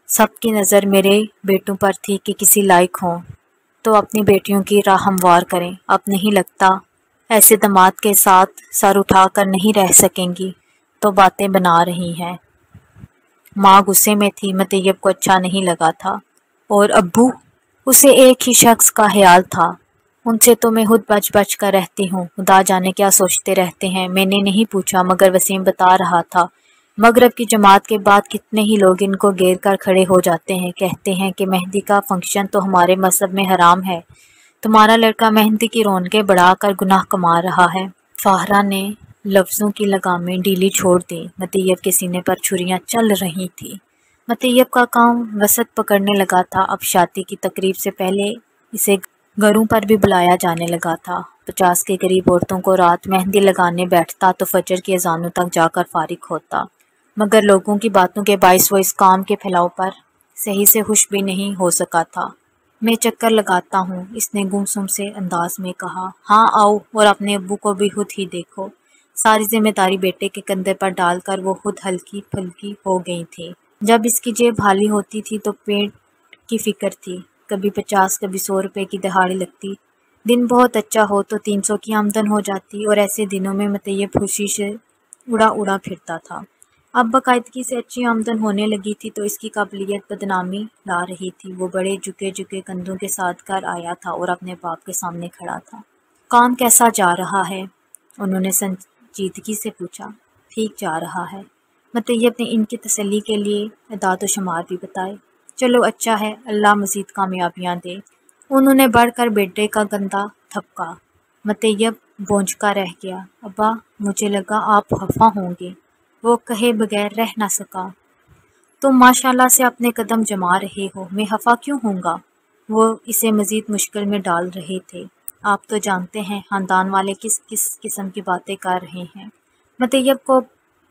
سب کی نظر میرے بیٹوں پر تھی کہ کسی لائق ہوں تو اپنی بیٹیوں کی راہ ہموار کریں۔ اب نہیں لگتا ایسے داماد کے ساتھ سر اٹھا کر نہیں رہ سکیں گی تو باتیں بنا رہی ہیں۔ ماں غصے میں تھی، مطیب کو اچھا نہیں لگا تھا۔ اور ابو؟ اسے ایک ہی شخص کا خیال تھا۔ ان سے تو میں خود بچ بچ کر رہتی ہوں، خدا جانے کیا سوچتے رہتے ہیں۔ میں نے نہیں پوچھا، مگر وسیم بتا رہا تھا۔ مغرب کی جماعت کے بعد کتنے ہی لوگ ان کو گھیر کر کھڑے ہو جاتے ہیں، کہتے ہیں کہ مہندی کا فنکشن تو ہمارے مذہب میں حرام ہے، تمہارا لڑکا مہندی کی رونقیں بڑھا کر گناہ کما رہا ہے۔ فاہرہ نے لفظوں کی لگامیں ڈھیلی چھوڑ دیں۔ مطیب کے سینے پر چھریاں چل رہی تھیں۔ مطیب کا کام وسعت پکڑنے لگا تھا۔ اب شادی کی تقریب سے پہلے اسے گھروں پر بھی بلایا جانے لگا تھا۔ 50 کے قریب عورتوں کو رات مہندی لگانے بیٹھتا تو فجر کی اذانوں تک جا کر فارغ ہوتا، مگر لوگوں کی باتوں کے باعث وہ اس کام کے پھیلاؤ پر صحیح سے خوش بھی نہیں ہو سکا تھا۔ میں چکر لگاتا ہوں، اس نے گمسم سے انداز میں کہا۔ ہاں آؤ، اور اپنے ابو کو بھی خود ہی دیکھو۔ ساری ذمہ داری بیٹے کے کندھے پر ڈال کر وہ خود ہلکی پھلکی ہو گئی تھی۔ جب اس کی جیب خالی ہوتی تھی تو پیٹ کی فکر تھی، کبھی 50 کبھی 100 روپے کی دہاڑی لگتی، دن بہت اچھا ہو تو 300 کی آمدن ہو جاتی، اور ایسے دنوں میں مطیب خوشی سے اڑا اڑا پھرتا تھا۔ اب باقاعدگی سے اچھی آمدن ہونے لگی تھی تو اس کی قابلیت بدنامی لا رہی تھی۔ وہ بڑے جھکے جھکے کندھوں کے ساتھ گھر آیا تھا اور اپنے باپ کے سامنے کھڑا تھا۔ کام کیسا جا رہا ہے؟ انہوں نے سنجیدگی سے پوچھا۔ ٹھیک جا رہا ہے۔ مطیب نے ان کی تسلی کے لیے اعداد و شمار بھی بتائے۔ چلو اچھا ہے، اللہ مزید کامیابیاں دے۔ انہوں نے بڑھ کر بیٹے کا کندھا تھپکا۔ مطیب بونجھکا رہ گیا۔ ابا، مجھے لگا آپ خفا ہوں گے۔ وہ کہے بغیر رہ نہ سکا۔ تم ماشاءاللہ سے اپنے قدم جما رہے ہو، میں خفا کیوں ہوں گا؟ وہ اسے مزید مشکل میں ڈال رہے تھے۔ آپ تو جانتے ہیں خاندان والے کس کس قسم کی باتیں کر رہے ہیں۔ مطیب کو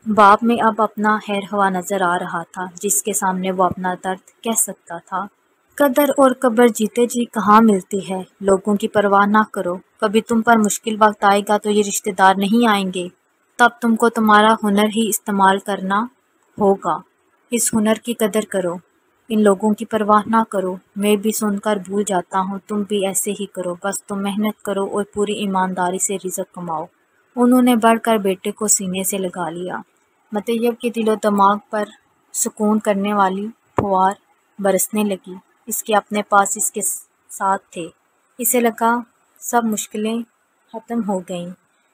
باپ میں اب اپنا خیر خواہ نظر آ رہا تھا، جس کے سامنے وہ اپنا درد کہہ سکتا تھا۔ قدر اور قبر جیتے جی کہاں ملتی ہے، لوگوں کی پرواہ نہ کرو، کبھی تم پر مشکل وقت آئے گا تو یہ رشتہ دار نہیں آئیں گے، تب تم کو تمہارا ہنر ہی استعمال کرنا ہوگا، اس ہنر کی قدر کرو، ان لوگوں کی پرواہ نہ کرو، میں بھی سن کر بھول جاتا ہوں، تم بھی ایسے ہی کرو، بس تم محنت کرو اور پوری ایمانداری سے رزق کماؤ۔ انہوں نے بڑھ کر بیٹے کو سینے سے لگا لیا۔ مطیب کے دل و دماغ پر سکون کرنے والی پھوار برسنے لگی۔ اس کے اپنے پاس اس کے ساتھ تھے، اسے لگا سب مشکلیں ختم ہو گئیں،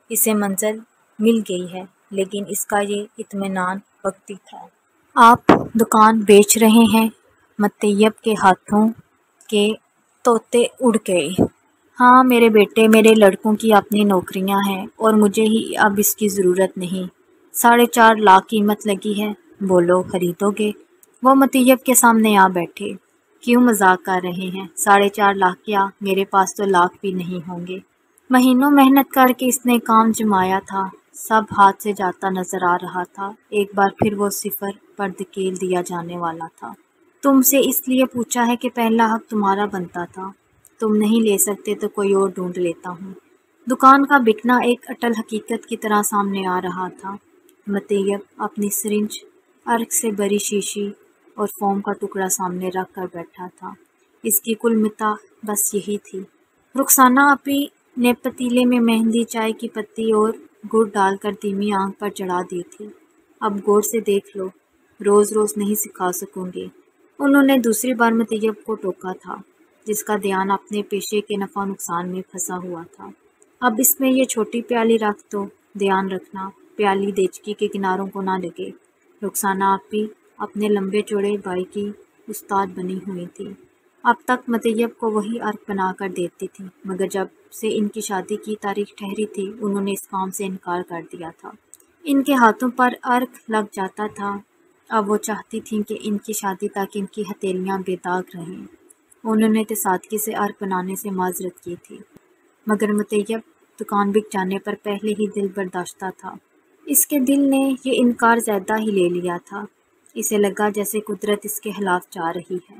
اسے منزل مل گئی ہے، لیکن اس کا یہ اطمینان وقتی تھا۔ آپ دکان بیچ رہے ہیں؟ مطیب کے ہاتھوں کے طوطے اڑ گئے۔ ہاں میرے بیٹے، میرے لڑکوں کی اپنی نوکریاں ہیں اور مجھے ہی اب اس کی ضرورت نہیں۔ 4.5 لاکھ قیمت لگی ہے، بولو خریدو گے؟ وہ مطیب کے سامنے آ بیٹھے۔ کیوں مذاق کر رہے ہیں؟ 4.5 لاکھ کیا، میرے پاس تو لاکھ بھی نہیں ہوں گے۔ مہینوں محنت کر کے اس نے کام جمایا تھا، سب ہاتھ سے جاتا نظر آ رہا تھا، ایک بار پھر وہ صفر پر دھکیل دیا جانے والا تھا۔ تم سے اس لیے پوچھا ہے کہ پہلا حق تمہارا بنتا تھا، تم نہیں لے سکتے تو کوئی اور ڈھونڈ لیتا ہوں۔ دکان کا بکنا ایک اٹل حقیقت کی طرح سامنے آ رہا تھا۔ مطیب اپنی سرنج، عرق سے بری شیشی اور فوم کا ٹکڑا سامنے رکھ کر بیٹھا تھا۔ اس کی کل متاع بس یہی تھی۔ رخسانہ آپی نے پتیلے میں مہندی، چائے کی پتی اور گڑ ڈال کر دھیمی آنچ پر چڑھا دی تھی۔ اب غور سے دیکھ لو، روز روز نہیں سکھا سکوں گے۔ انہوں نے دوسری بار مطیب کو ٹوکا تھا، جس کا دھیان اپنے پیشے کے نفع نقصان میں پھنسا ہوا تھا۔ اب اس میں یہ چھوٹی پیالی رکھ دو، دھیان رکھنا پیالی دیچکی کے کناروں کو نہ لگے۔ رخسانہ آپی اپنے لمبے چوڑے بھائی کی استاد بنی ہوئی تھی، اب تک مطیب کو وہی عرق بنا کر دیتی تھی، مگر جب سے ان کی شادی کی تاریخ ٹھہری تھی انہوں نے اس کام سے انکار کر دیا تھا۔ ان کے ہاتھوں پر عرق لگ جاتا تھا، اب وہ چاہتی تھیں کہ ان کی شادی تک ان کی ہتھیلیاں بے داغ رہیں۔ انہوں نے تصادقی سے عرق بنانے سے معذرت کی تھی، مگر مطیب دکان بک جانے پر پہلے ہی دل برداشتہ تھا۔ اس کے دل نے یہ انکار زیادہ ہی لے لیا تھا، اسے لگا جیسے قدرت اس کے خلاف جا رہی ہے،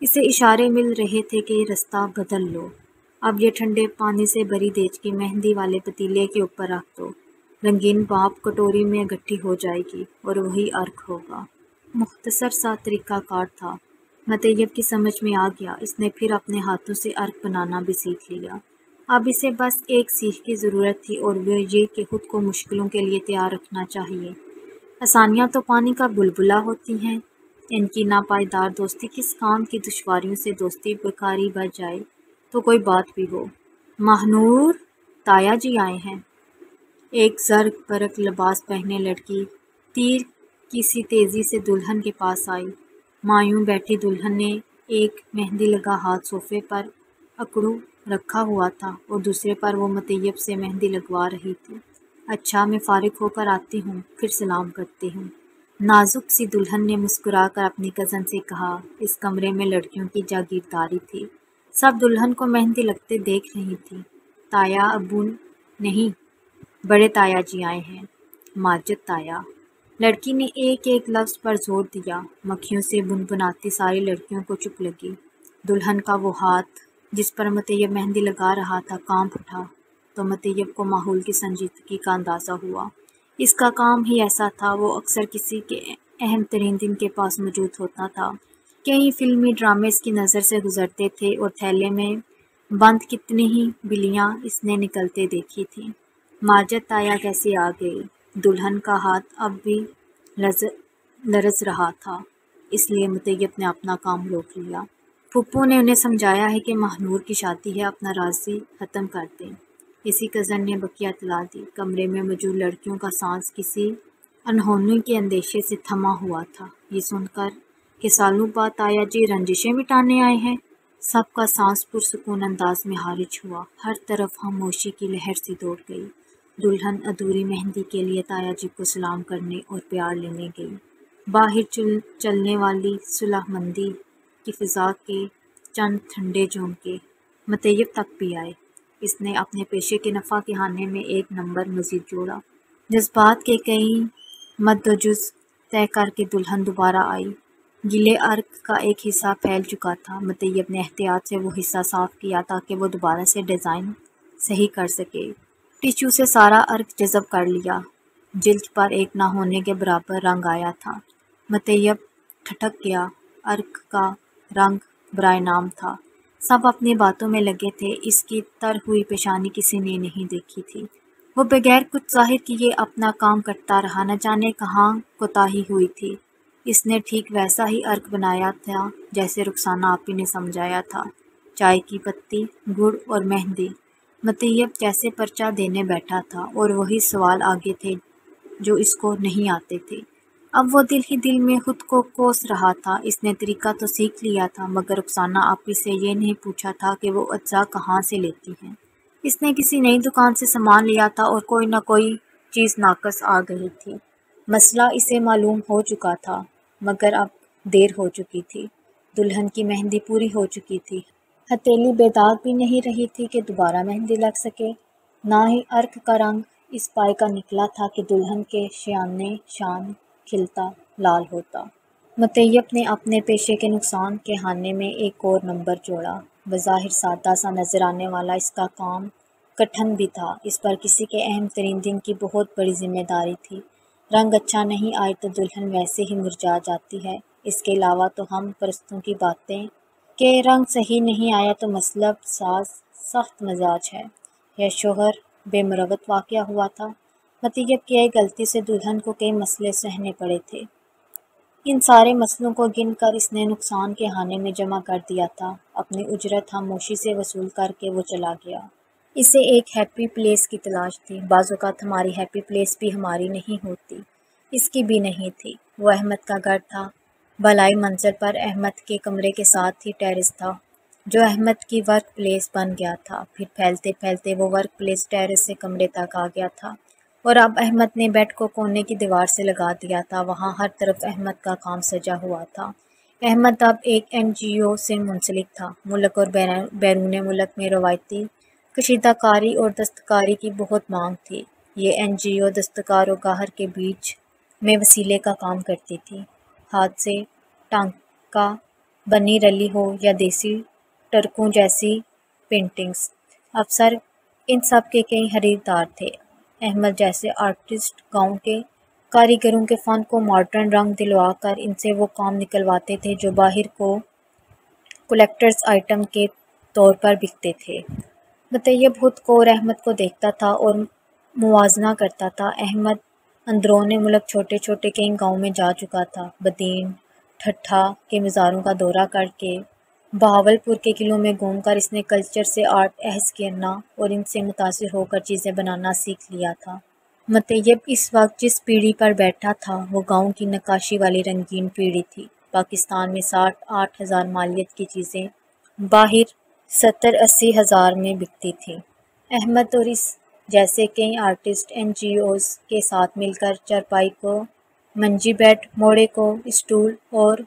اسے اشارے مل رہے تھے کہ رستہ بدل لو، اب یہ ٹھنڈے پانی سے بھری دیچکی مہندی والے پتیلے کے اوپر رکھ دو، رنگین بھاپ کٹوری میں اکٹھی ہو جائے گی اور وہی عرق ہوگا۔ مختصر سا طریقہ کار تھا، مطیب کی سمجھ میں آ گیا، اس نے پھر اپنے ہاتھوں سے عرق بنانا بھی سیکھ لیا۔ اب اسے بس ایک سیکھ کی ضرورت تھی اور وہ یہ کہ خود کو مشکلوں کے لیے تیار رکھنا چاہیے۔ آسانیاں تو پانی کا بلبلہ ہوتی ہیں، ان کی ناپائیدار دوستی کس کام کی دشواریوں سے دوستی بیکاری بڑھ جائے تو کوئی بات بھی ہو۔ ماہنور، تایا جی آئے ہیں۔ ایک زرق برق لباس پہنے لڑکی تیر کی سی تیزی سے دلہن کے پاس آئی۔ مایوں بیٹھی دلہن نے ایک مہندی لگا ہاتھ صوفے پر اکڑو رکھا ہوا تھا اور دوسرے پر وہ مطیب سے مہندی لگوا رہی تھی۔ اچھا، میں فارغ ہو کر آتی ہوں، پھر سلام کرتی ہوں۔ نازک سی دلہن نے مسکرا کر اپنی کزن سے کہا۔ اس کمرے میں لڑکیوں کی جاگیرداری تھی۔ سب دلہن کو مہندی لگتے دیکھ رہی تھی۔ تایا ابو نہیں، بڑے تایا جی آئے ہیں، ماجد تایا۔ لڑکی نے ایک ایک لفظ پر زور دیا۔ مکھیوں سے بنبناتی ساری لڑکیوں کو چپ لگی۔ دلہن کا وہ ہاتھ جس پر مطیب مہندی لگا رہا تھا کانپ اٹھا تو مطیب کو ماحول کی سنجیدگی کا اندازہ ہوا۔ اس کا کام ہی ایسا تھا، وہ اکثر کسی کے اہم ترین دن کے پاس موجود ہوتا تھا۔ کئی فلمی ڈرامے اس کی نظر سے گزرتے تھے اور تھیلے میں بند کتنی ہی بلیاں اس نے نکلتے دیکھی تھیں۔ ماجد تایا کیسے آ گئی؟ دلہن کا ہاتھ اب بھی لرز رہا تھا، اس لیے مطیب نے اپنا کام روک لیا۔ پھپھو نے انہیں سمجھایا ہے کہ ماہنور کی شادی ہے، اپنا راضی ختم کر دیں۔ اسی کزن نے بکیا اطلاع دی۔ کمرے میں موجود لڑکیوں کا سانس کسی انہونی کے اندیشے سے تھما ہوا تھا۔ یہ سن کر کہ سالوں بعد تایا جی رنجشیں مٹانے آئے ہیں، سب کا سانس پرسکون انداز میں خارج ہوا۔ ہر طرف خاموشی کی لہر سی دوڑ گئی۔ دلہن ادھوری مہندی کے لیے تایا جی کو سلام کرنے اور پیار لینے گئی۔ باہر چلنے والی صلح مندی کی فضا کے چند ٹھنڈے جھونکے مطیب تک بھی آئے۔ اس نے اپنے پیشے کے نفع کے خانے میں ایک نمبر مزید جوڑا۔ جذبات کے کئی مد و جز طے کر کے دلہن دوبارہ آئی۔ گیلے عرق کا ایک حصہ پھیل چکا تھا۔ مطیب نے احتیاط سے وہ حصہ صاف کیا تاکہ وہ دوبارہ سے ڈیزائن صحیح کر سکے۔ ٹشو سے سارا عرق جذب کر لیا۔ جلد پر ایک نہ ہونے کے برابر رنگ آیا تھا۔ مطیب ٹھٹک گیا۔ عرق کا رنگ برائے نام تھا۔ سب اپنی باتوں میں لگے تھے۔ اس کی تر ہوئی پیشانی کسی نے نہیں دیکھی تھی۔ وہ بغیر کچھ ظاہر کیے اپنا کام کرتا رہا، نہ جانے کہاں کوتاہی ہوئی تھی۔ اس نے ٹھیک ویسا ہی عرق بنایا تھا جیسے رخسانہ آپی نے سمجھایا تھا، چائے کی پتی، گڑ اور مہندی۔ مطیب جیسے پرچہ دینے بیٹھا تھا اور وہی سوال آگے تھے جو اس کو نہیں آتے تھے۔ اب وہ دل ہی دل میں خود کو کوس رہا تھا۔ اس نے طریقہ تو سیکھ لیا تھا مگر رخسانہ آپی سے یہ نہیں پوچھا تھا کہ وہ اجزا کہاں سے لیتی ہیں۔ اس نے کسی نئی دکان سے سامان لیا تھا اور کوئی نہ کوئی چیز ناقص آ گئی تھی۔ مسئلہ اسے معلوم ہو چکا تھا مگر اب دیر ہو چکی تھی۔ دلہن کی مہندی پوری ہو چکی تھی۔ ہتھیلی بے داغ بھی نہیں رہی تھی کہ دوبارہ مہندی لگ سکے۔ نہ ہی عرق کا رنگ اس پائے کا نکلا تھا کہ دلہن کے شانے شان کھلتا لال ہوتا۔ مطیب نے اپنے پیشے کے نقصان کے خانے میں ایک اور نمبر جوڑا۔ بظاہر سادہ سا نظر آنے والا اس کا کام کٹھن بھی تھا۔ اس پر کسی کے اہم ترین دن کی بہت بڑی ذمہ داری تھی۔ رنگ اچھا نہیں آئے تو دلہن ویسے ہی مرجھا جاتی ہے۔ اس کے علاوہ تو ہم پرستوں کی باتیں کہ رنگ صحیح نہیں آیا تو مطلب ساز سخت مزاج ہے یا شوہر بے مروت واقع ہوا تھا۔ مطیب کی ایک غلطی سے دلہن کو کئی مسئلے سہنے پڑے تھے۔ ان سارے مسئلوں کو گن کر اس نے نقصان کے خانے میں جمع کر دیا تھا۔ اپنی اجرت خاموشی سے وصول کر کے وہ چلا گیا۔ اسے ایک ہیپی پلیس کی تلاش تھی۔ بعض اوقات ہماری ہیپی پلیس بھی ہماری نہیں ہوتی۔ اس کی بھی نہیں تھی۔ وہ احمد کا گھر تھا۔ بالائی منزل پر احمد کے کمرے کے ساتھ ہی ٹیرس تھا جو احمد کی ورک پلیس بن گیا تھا۔ پھر پھیلتے پھیلتے وہ ورک پلیس ٹیرس سے کمرے تک آ گیا تھا اور اب احمد نے بیڈ کو کونے کی دیوار سے لگا دیا تھا۔ وہاں ہر طرف احمد کا کام سجا ہوا تھا۔ احمد اب ایک NGO سے منسلک تھا۔ ملک اور بیرون ملک میں روایتی کشیدہ کاری اور دستکاری کی بہت مانگ تھی۔ یہ NGO دستکار و گاہر کے بیچ میں وسیلے کا کام کرتی تھی۔ ہاتھ سے ٹانکا بنی رلی ہو یا دیسی ٹرکوں جیسی پینٹنگز، افسر ان سب کے کئی خریدار تھے۔ احمد جیسے آرٹسٹ گاؤں کے کاریگروں کے فن کو ماڈرن رنگ دلوا کر ان سے وہ کام نکلواتے تھے جو باہر کو کلیکٹرز آئٹم کے طور پر بکتے تھے۔ مطیب خود کو اور احمد کو دیکھتا تھا اور موازنہ کرتا تھا۔ احمد اندرون ملک چھوٹے چھوٹے کئی گاؤں میں جا چکا تھا۔ بدین، ٹھٹھا کے مزاروں کا دورہ کر کے بہاولپور کے قلعوں میں گھوم کر اس نے کلچر سے آرٹ احس کرنا اور ان سے متاثر ہو کر چیزیں بنانا سیکھ لیا تھا۔ مطیب اس وقت جس پیڑھی پر بیٹھا تھا وہ گاؤں کی نقاشی والی رنگین پیڑھی تھی۔ پاکستان میں 60-8 ہزار مالیت کی چیزیں باہر 70-80 ہزار میں بکتی تھیں۔ احمد اور اس جیسے کئی آرٹسٹ NGOs کے ساتھ مل کر چارپائی کو منجی بیڈ، موڑے کو اسٹول اور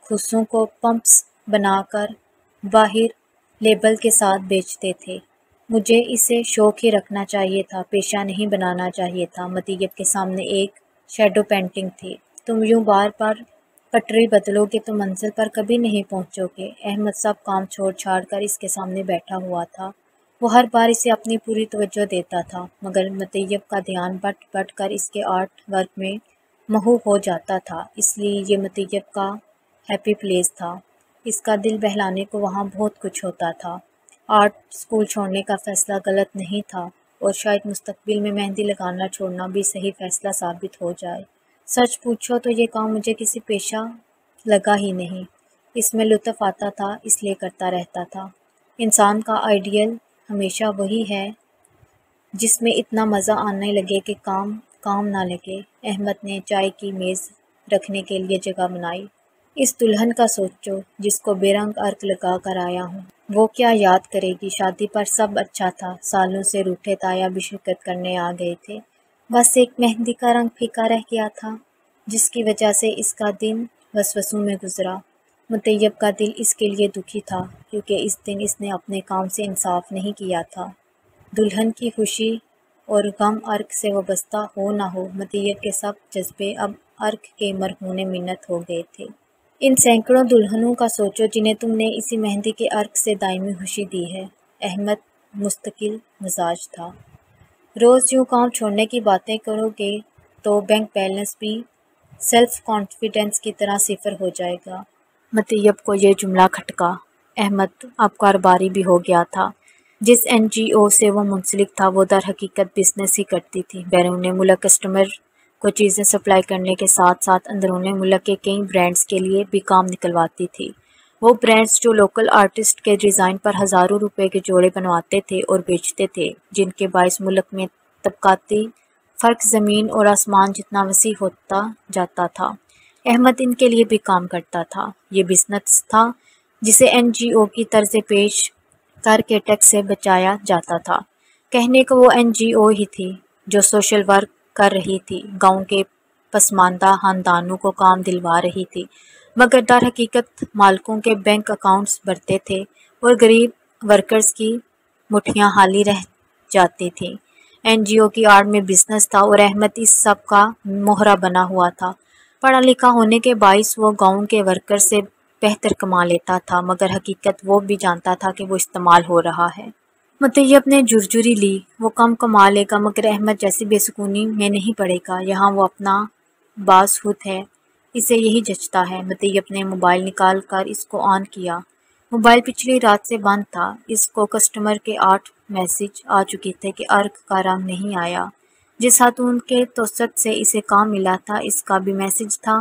خصوں کو پمپس بنا کر باہر لیبل کے ساتھ بیچتے تھے۔ مجھے اسے شوق ہی رکھنا چاہیے تھا، پیشہ نہیں بنانا چاہیے تھا۔ مطیب کے سامنے ایک شیڈو پینٹنگ تھی۔ تم یوں بار بار پٹری بدلو گے تو منزل پر کبھی نہیں پہنچو گے۔ احمد سب کام چھوڑ چھاڑ کر اس کے سامنے بیٹھا ہوا تھا۔ وہ ہر بار اسے اپنی پوری توجہ دیتا تھا، مگر مطیب کا دھیان بٹ بٹ کر اس کے آرٹ ورک میں محو ہو جاتا تھا۔ اس لیے یہ مطیب کا ہیپی پلیس تھا۔ اس کا دل بہلانے کو وہاں بہت کچھ ہوتا تھا۔ آرٹ اسکول چھوڑنے کا فیصلہ غلط نہیں تھا اور شاید مستقبل میں مہندی لگانا چھوڑنا بھی صحیح فیصلہ ثابت ہو جائے۔ سچ پوچھو تو یہ کام مجھے کسی پیشہ لگا ہی نہیں، اس میں لطف آتا تھا اس لیے کرتا رہتا تھا۔ انسان کا آئیڈیل ہمیشہ وہی ہے جس میں اتنا مزہ آنے لگے کہ کام نہ لگے۔ احمد نے چائے کی میز رکھنے کے لیے جگہ بنائی۔ اس دلہن کا سوچو جس کو بے رنگ عرق لگا کر آیا ہوں، وہ کیا یاد کرے گی؟ شادی پر سب اچھا تھا، سالوں سے روٹھے تایا بھی شرکت کرنے آ گئے تھے، بس ایک مہندی کا رنگ پھیکا رہ گیا تھا جس کی وجہ سے اس کا دن وسوسوں میں گزرا۔ مطیب کا دل اس کے لیے دکھی تھا کیونکہ اس دن اس نے اپنے کام سے انصاف نہیں کیا تھا۔ دلہن کی خوشی اور غم عرق سے وابستہ ہو نہ ہو، مطیب کے سب جذبے اب عرق کے مرہون منت ہو گئے تھے۔ ان سینکڑوں دلہنوں کا سوچو جنہیں تم نے اسی مہندی کے عرق سے دائمی خوشی دی ہے۔ احمد مستقل مزاج تھا۔ روز یوں کام چھوڑنے کی باتیں کرو گے تو بینک بیلنس بھی سیلف کانفیڈنس کی طرح صفر ہو جائے گا۔ مطیب کو یہ جملہ کھٹکا۔ احمد اب کاروباری بھی ہو گیا تھا۔ جس NGO سے وہ منسلک تھا وہ در حقیقت بزنس ہی کرتی تھی۔ بیرون ملک کسٹمر کو چیزیں سپلائی کرنے کے ساتھ ساتھ اندرون ملک کے کئی برانڈز کے لیے بھی کام نکلواتی تھی۔ وہ برانڈز جو لوکل آرٹسٹ کے ڈیزائن پر ہزاروں روپے کے جوڑے بنواتے تھے اور بیچتے تھے، جن کے باعث ملک میں طبقاتی فرق زمین اور آسمان جتنا وسیع ہوتا جاتا تھا۔ احمد ان کے لیے بھی کام کرتا تھا۔ یہ بزنس تھا جسے NGO کی طرز پیش کر کے ٹیکس سے بچایا جاتا تھا۔ کہنے کو وہ NGO ہی تھی جو سوشل ورک کر رہی تھی، گاؤں کے پسماندہ خاندانوں کو کام دلوا رہی تھی، مگر در حقیقت مالکوں کے بینک اکاؤنٹس بھرتے تھے اور غریب ورکرز کی مٹھیاں خالی رہ جاتی تھیں۔ NGO کی آڑ میں بزنس تھا اور احمد اس سب کا مہرہ بنا ہوا تھا۔ پڑھا لکھا ہونے کے باعث وہ گاؤں کے ورکر سے بہتر کما لیتا تھا، مگر حقیقت وہ بھی جانتا تھا کہ وہ استعمال ہو رہا ہے۔ مطیب نے جرجری لی، وہ کم کما لے گا مگر احمد جیسی بے سکونی میں نہیں پڑے گا۔ یہاں وہ اپنا باز خود ہے، اسے یہی جچتا ہے۔ مطیب نے موبائل نکال کر اس کو آن کیا۔ موبائل پچھلی رات سے بند تھا۔ اس کو کسٹمر کے 8 میسج آ چکے تھے کہ عرق کا رنگ نہیں آیا۔ جس خاتون کے توسط سے اسے کام ملا تھا اس کا بھی میسج تھا۔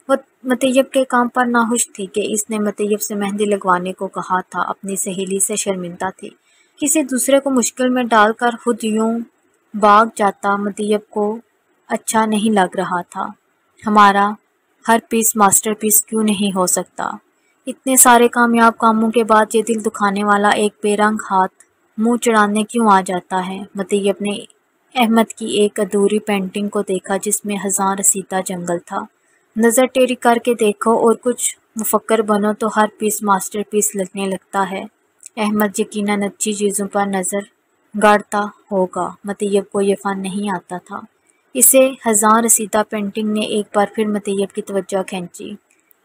وہ مطیب کے کام پر ناخوش تھی کہ اس نے مطیب سے مہندی لگوانے کو کہا تھا، اپنی سہیلی سے شرمندہ تھی۔ کسی دوسرے کو مشکل میں ڈال کر خود یوں بھاگ جاتا مطیب کو اچھا نہیں لگ رہا تھا۔ ہمارا ہر پیس ماسٹر پیس کیوں نہیں ہو سکتا؟ اتنے سارے کامیاب کاموں کے بعد یہ دل دکھانے والا ایک بے رنگ ہاتھ منہ چڑھانے کیوں آ جاتا ہے؟ مطیب نے احمد کی ایک ادھوری پینٹنگ کو دیکھا جس میں خزاں رسیدہ جنگل تھا۔ نظر ٹیڑھی کر کے دیکھو اور کچھ مفکر بنو تو ہر پیس ماسٹر پیس لگنے لگتا ہے۔ احمد یقیناً اچھی چیزوں پر نظر گاڑتا ہوگا، مطیب کو یہ فن نہیں آتا تھا۔ اسے خزاں رسیدہ پینٹنگ نے ایک بار پھر مطیب کی توجہ کھینچی۔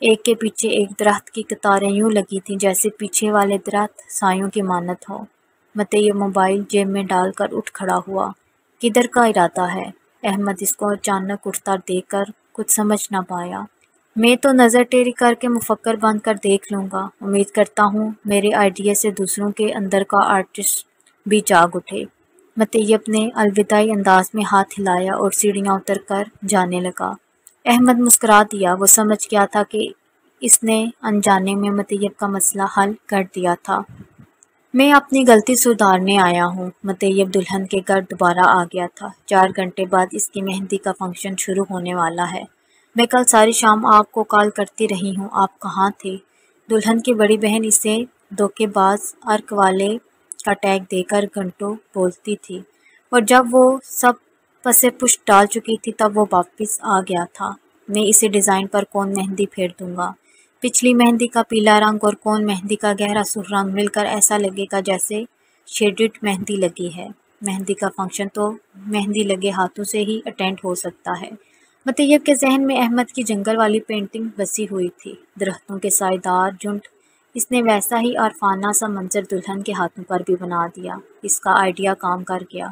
ایک کے پیچھے ایک درخت کی قطاریں یوں لگی تھیں جیسے پیچھے والے درخت سایوں کی مانند ہو۔ مطیب موبائل جیب میں ڈال کر اٹھ کھڑا ہوا۔ کدھر کا ارادہ ہے؟ احمد اس کو اچانک اٹھتا دیکھ کر کچھ سمجھ نہ پایا۔ میں تو نظر ٹیڑھی کر کے مفکر بن کر دیکھ لوں گا، امید کرتا ہوں میرے آئیڈیا سے دوسروں کے اندر کا آرٹسٹ بھی جاگ اٹھے۔ مطیب نے الوداعی انداز میں ہاتھ ہلایا اور سیڑھیاں اتر کر جانے لگا۔ احمد مسکرا دیا، وہ سمجھ گیا تھا کہ اس نے انجانے میں مطیب کا مسئلہ حل کر دیا تھا۔ میں اپنی غلطی سدھارنے آیا ہوں۔ مطیب دلہن کے گھر دوبارہ آ گیا تھا۔ 4 گھنٹے بعد اس کی مہندی کا فنکشن شروع ہونے والا ہے۔ میں کل ساری شام آپ کو کال کرتی رہی ہوں، آپ کہاں تھے؟ دلہن کی بڑی بہن اسے دھوکے باز عرق والے کا ٹیگ دے کر گھنٹوں بولتی تھی، اور جب وہ سب پسے پشت ڈال چکی تھی تب وہ واپس آ گیا تھا۔ میں اسی ڈیزائن پر کون مہندی پھیر دوں گا۔ پچھلی مہندی کا پیلا رنگ اور کون مہندی کا گہرا سرخ رنگ مل کر ایسا لگے گا جیسے شیڈڈ مہندی لگی ہے۔ مہندی کا فنکشن تو مہندی لگے ہاتھوں سے ہی اٹینڈ ہو سکتا ہے۔ مطیب کے ذہن میں احمد کی جنگل والی پینٹنگ بسی ہوئی تھی، درختوں کے سائے دار جھنڈ۔ اس نے ویسا ہی عارفانہ سا منظر دلہن کے ہاتھوں پر بھی بنا دیا۔ اس کا آئیڈیا کام کر گیا۔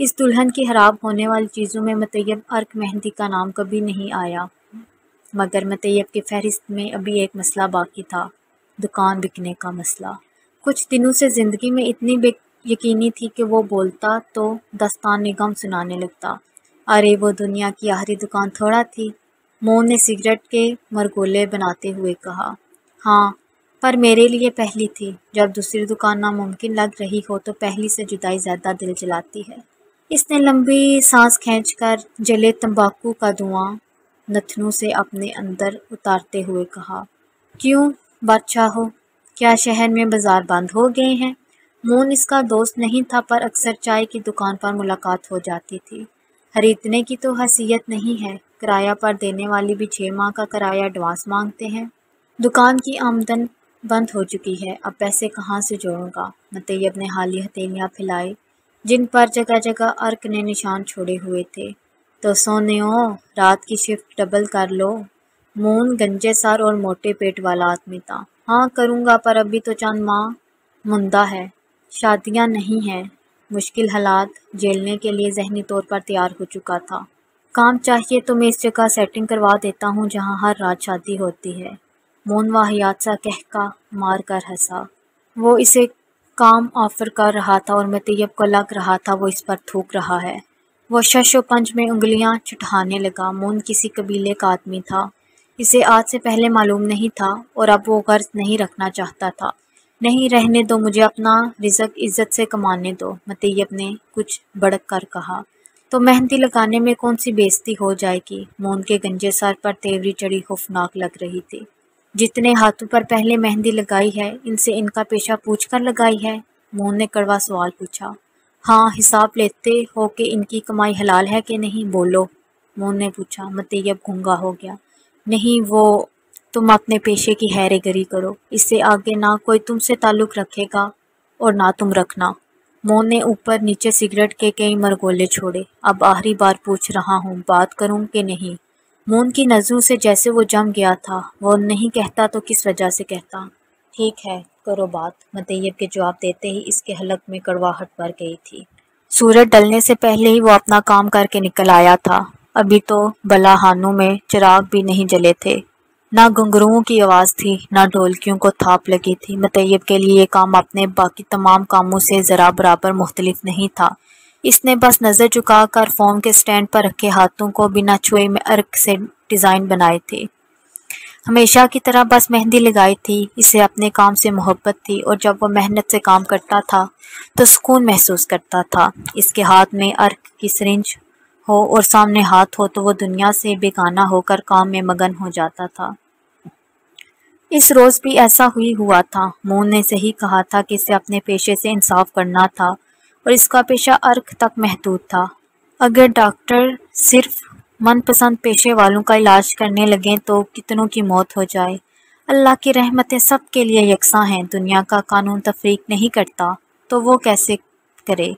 اس دلہن کی خراب ہونے والی چیزوں میں مطیب عرق مہندی کا نام کبھی نہیں آیا، مگر مطیب کی فہرست میں ابھی ایک مسئلہ باقی تھا، دکان بکنے کا مسئلہ۔ کچھ دنوں سے زندگی میں اتنی بے یقینی تھی کہ وہ بولتا تو داستان غم سنانے لگتا۔ ارے وہ دنیا کی آخری دکان تھوڑا تھی، مون نے سگریٹ کے مرگولے بناتے ہوئے کہا۔ ہاں، پر میرے لیے پہلی تھی۔ جب دوسری دکان ناممکن لگ رہی ہو تو پہلی سے جدائی زیادہ دل جلاتی ہے۔ اس نے لمبی سانس کھینچ کر جلے تمباکو کا دھواں نتنوں سے اپنے اندر اتارتے ہوئے کہا۔ کیوں بادشاہو، کیا شہر میں بازار بند ہو گئے ہیں؟ مون اس کا دوست نہیں تھا، پر اکثر چائے کی دکان پر ملاقات ہو جاتی تھی۔ خریدنے کی تو حیثیت نہیں ہے، کرایہ پر دینے والی بھی 6 ماہ کا کرایہ ایڈوانس مانگتے ہیں۔ دکان کی آمدن بند ہو چکی ہے، اب پیسے کہاں سے جوڑوں گا؟ مطیب نے خالی ہتھیلیاں پھیلائیں جن پر جگہ جگہ عرق نے نشان چھوڑے ہوئے تھے۔ تو سونیو، رات کی شفٹ ڈبل کر لو۔ مون گنجے سر اور موٹے پیٹ والا آدمی تھا۔ ہاں کروں گا، پر ابھی تو چند ماہ مندہ ہے، شادیاں نہیں ہیں۔ مشکل حالات جھیلنے کے لیے ذہنی طور پر تیار ہو چکا تھا۔ کام چاہیے تو میں اس جگہ سیٹنگ کروا دیتا ہوں جہاں ہر رات شادی ہوتی ہے۔ مون واہیات سا کہکا مار کر ہنسا۔ وہ اسے کام آفر کر رہا تھا اور مطیب کو لگ رہا تھا وہ اس پر تھوک رہا ہے۔ وہ شش و پنج میں انگلیاں چٹھانے لگا۔ مون کسی قبیلے کا آدمی تھا، اسے آج سے پہلے معلوم نہیں تھا، اور اب وہ غرض نہیں رکھنا چاہتا تھا۔ نہیں، رہنے دو، مجھے اپنا رزق عزت سے کمانے دو، مطیب نے کچھ بڑک کر کہا۔ تو مہندی لگانے میں کون سی بے عزتی ہو جائے گی؟ مون کے گنجے سر پر تیوری چڑھی خوفناک لگ رہی تھی۔ جتنے ہاتھوں پر پہلے مہندی لگائی ہے، ان سے ان کا پیشہ پوچھ کر لگائی ہے؟ مون نے کڑوا سوال پوچھا۔ ہاں، حساب لیتے ہو کہ ان کی کمائی حلال ہے کہ نہیں؟ بولو، مون نے پوچھا۔ مطیب گونگا ہو گیا۔ نہیں، وہ تم اپنے پیشے کی ہیرے گری کرو، اس سے آگے نہ کوئی تم سے تعلق رکھے گا اور نہ تم رکھنا۔ مون نے اوپر نیچے سگریٹ کے کئی مرگولے چھوڑے۔ اب آخری بار پوچھ رہا ہوں، بات کروں کہ نہیں؟ مون کی نظروں سے جیسے وہ جم گیا تھا۔ وہ نہیں کہتا تو کس وجہ سے کہتا؟ ٹھیک ہے، کرو بات۔ مطیب کے جواب دیتے ہی اس کے حلق میں کڑواہٹ بھر گئی تھی۔ سورج ڈلنے سے پہلے ہی وہ اپنا کام کر کے نکل آیا تھا۔ ابھی تو بلاہانوں میں چراغ بھی نہیں جلے تھے، نہ گھنگروؤں کی آواز تھی، نہ ڈھولکیوں کو تھاپ لگی تھی۔ مطیب کے لیے یہ کام اپنے باقی تمام کاموں سے ذرا برابر مختلف نہیں تھا۔ اس نے بس نظر جھکا کر فوم کے سٹینڈ پر رکھے ہاتھوں کو بنا چھوئے میں عرق سے ڈیزائن بنائے تھے۔ ہمیشہ کی طرح بس مہندی لگائی تھی۔ اسے اپنے کام سے محبت تھی، اور جب وہ محنت سے کام کرتا تھا تو سکون محسوس کرتا تھا۔ اس کے ہاتھ میں عرق کی سرنج ہو اور سامنے ہاتھ ہو تو وہ دنیا سے بیگانہ ہو کر کام میں مگن ہو جاتا تھا۔ اس روز بھی ایسا ہی ہوا تھا۔ مون نے صحیح کہا تھا کہ اسے اپنے پیشے سے انصاف کرنا تھا، اور اس کا پیشہ عرق تک محدود تھا۔ اگر ڈاکٹر صرف من پسند پیشے والوں کا علاج کرنے لگیں تو کتنوں کی موت ہو جائے۔ اللہ کی رحمتیں سب کے لیے یکساں ہیں، دنیا کا قانون تفریق نہیں کرتا، تو وہ کیسے کرے؟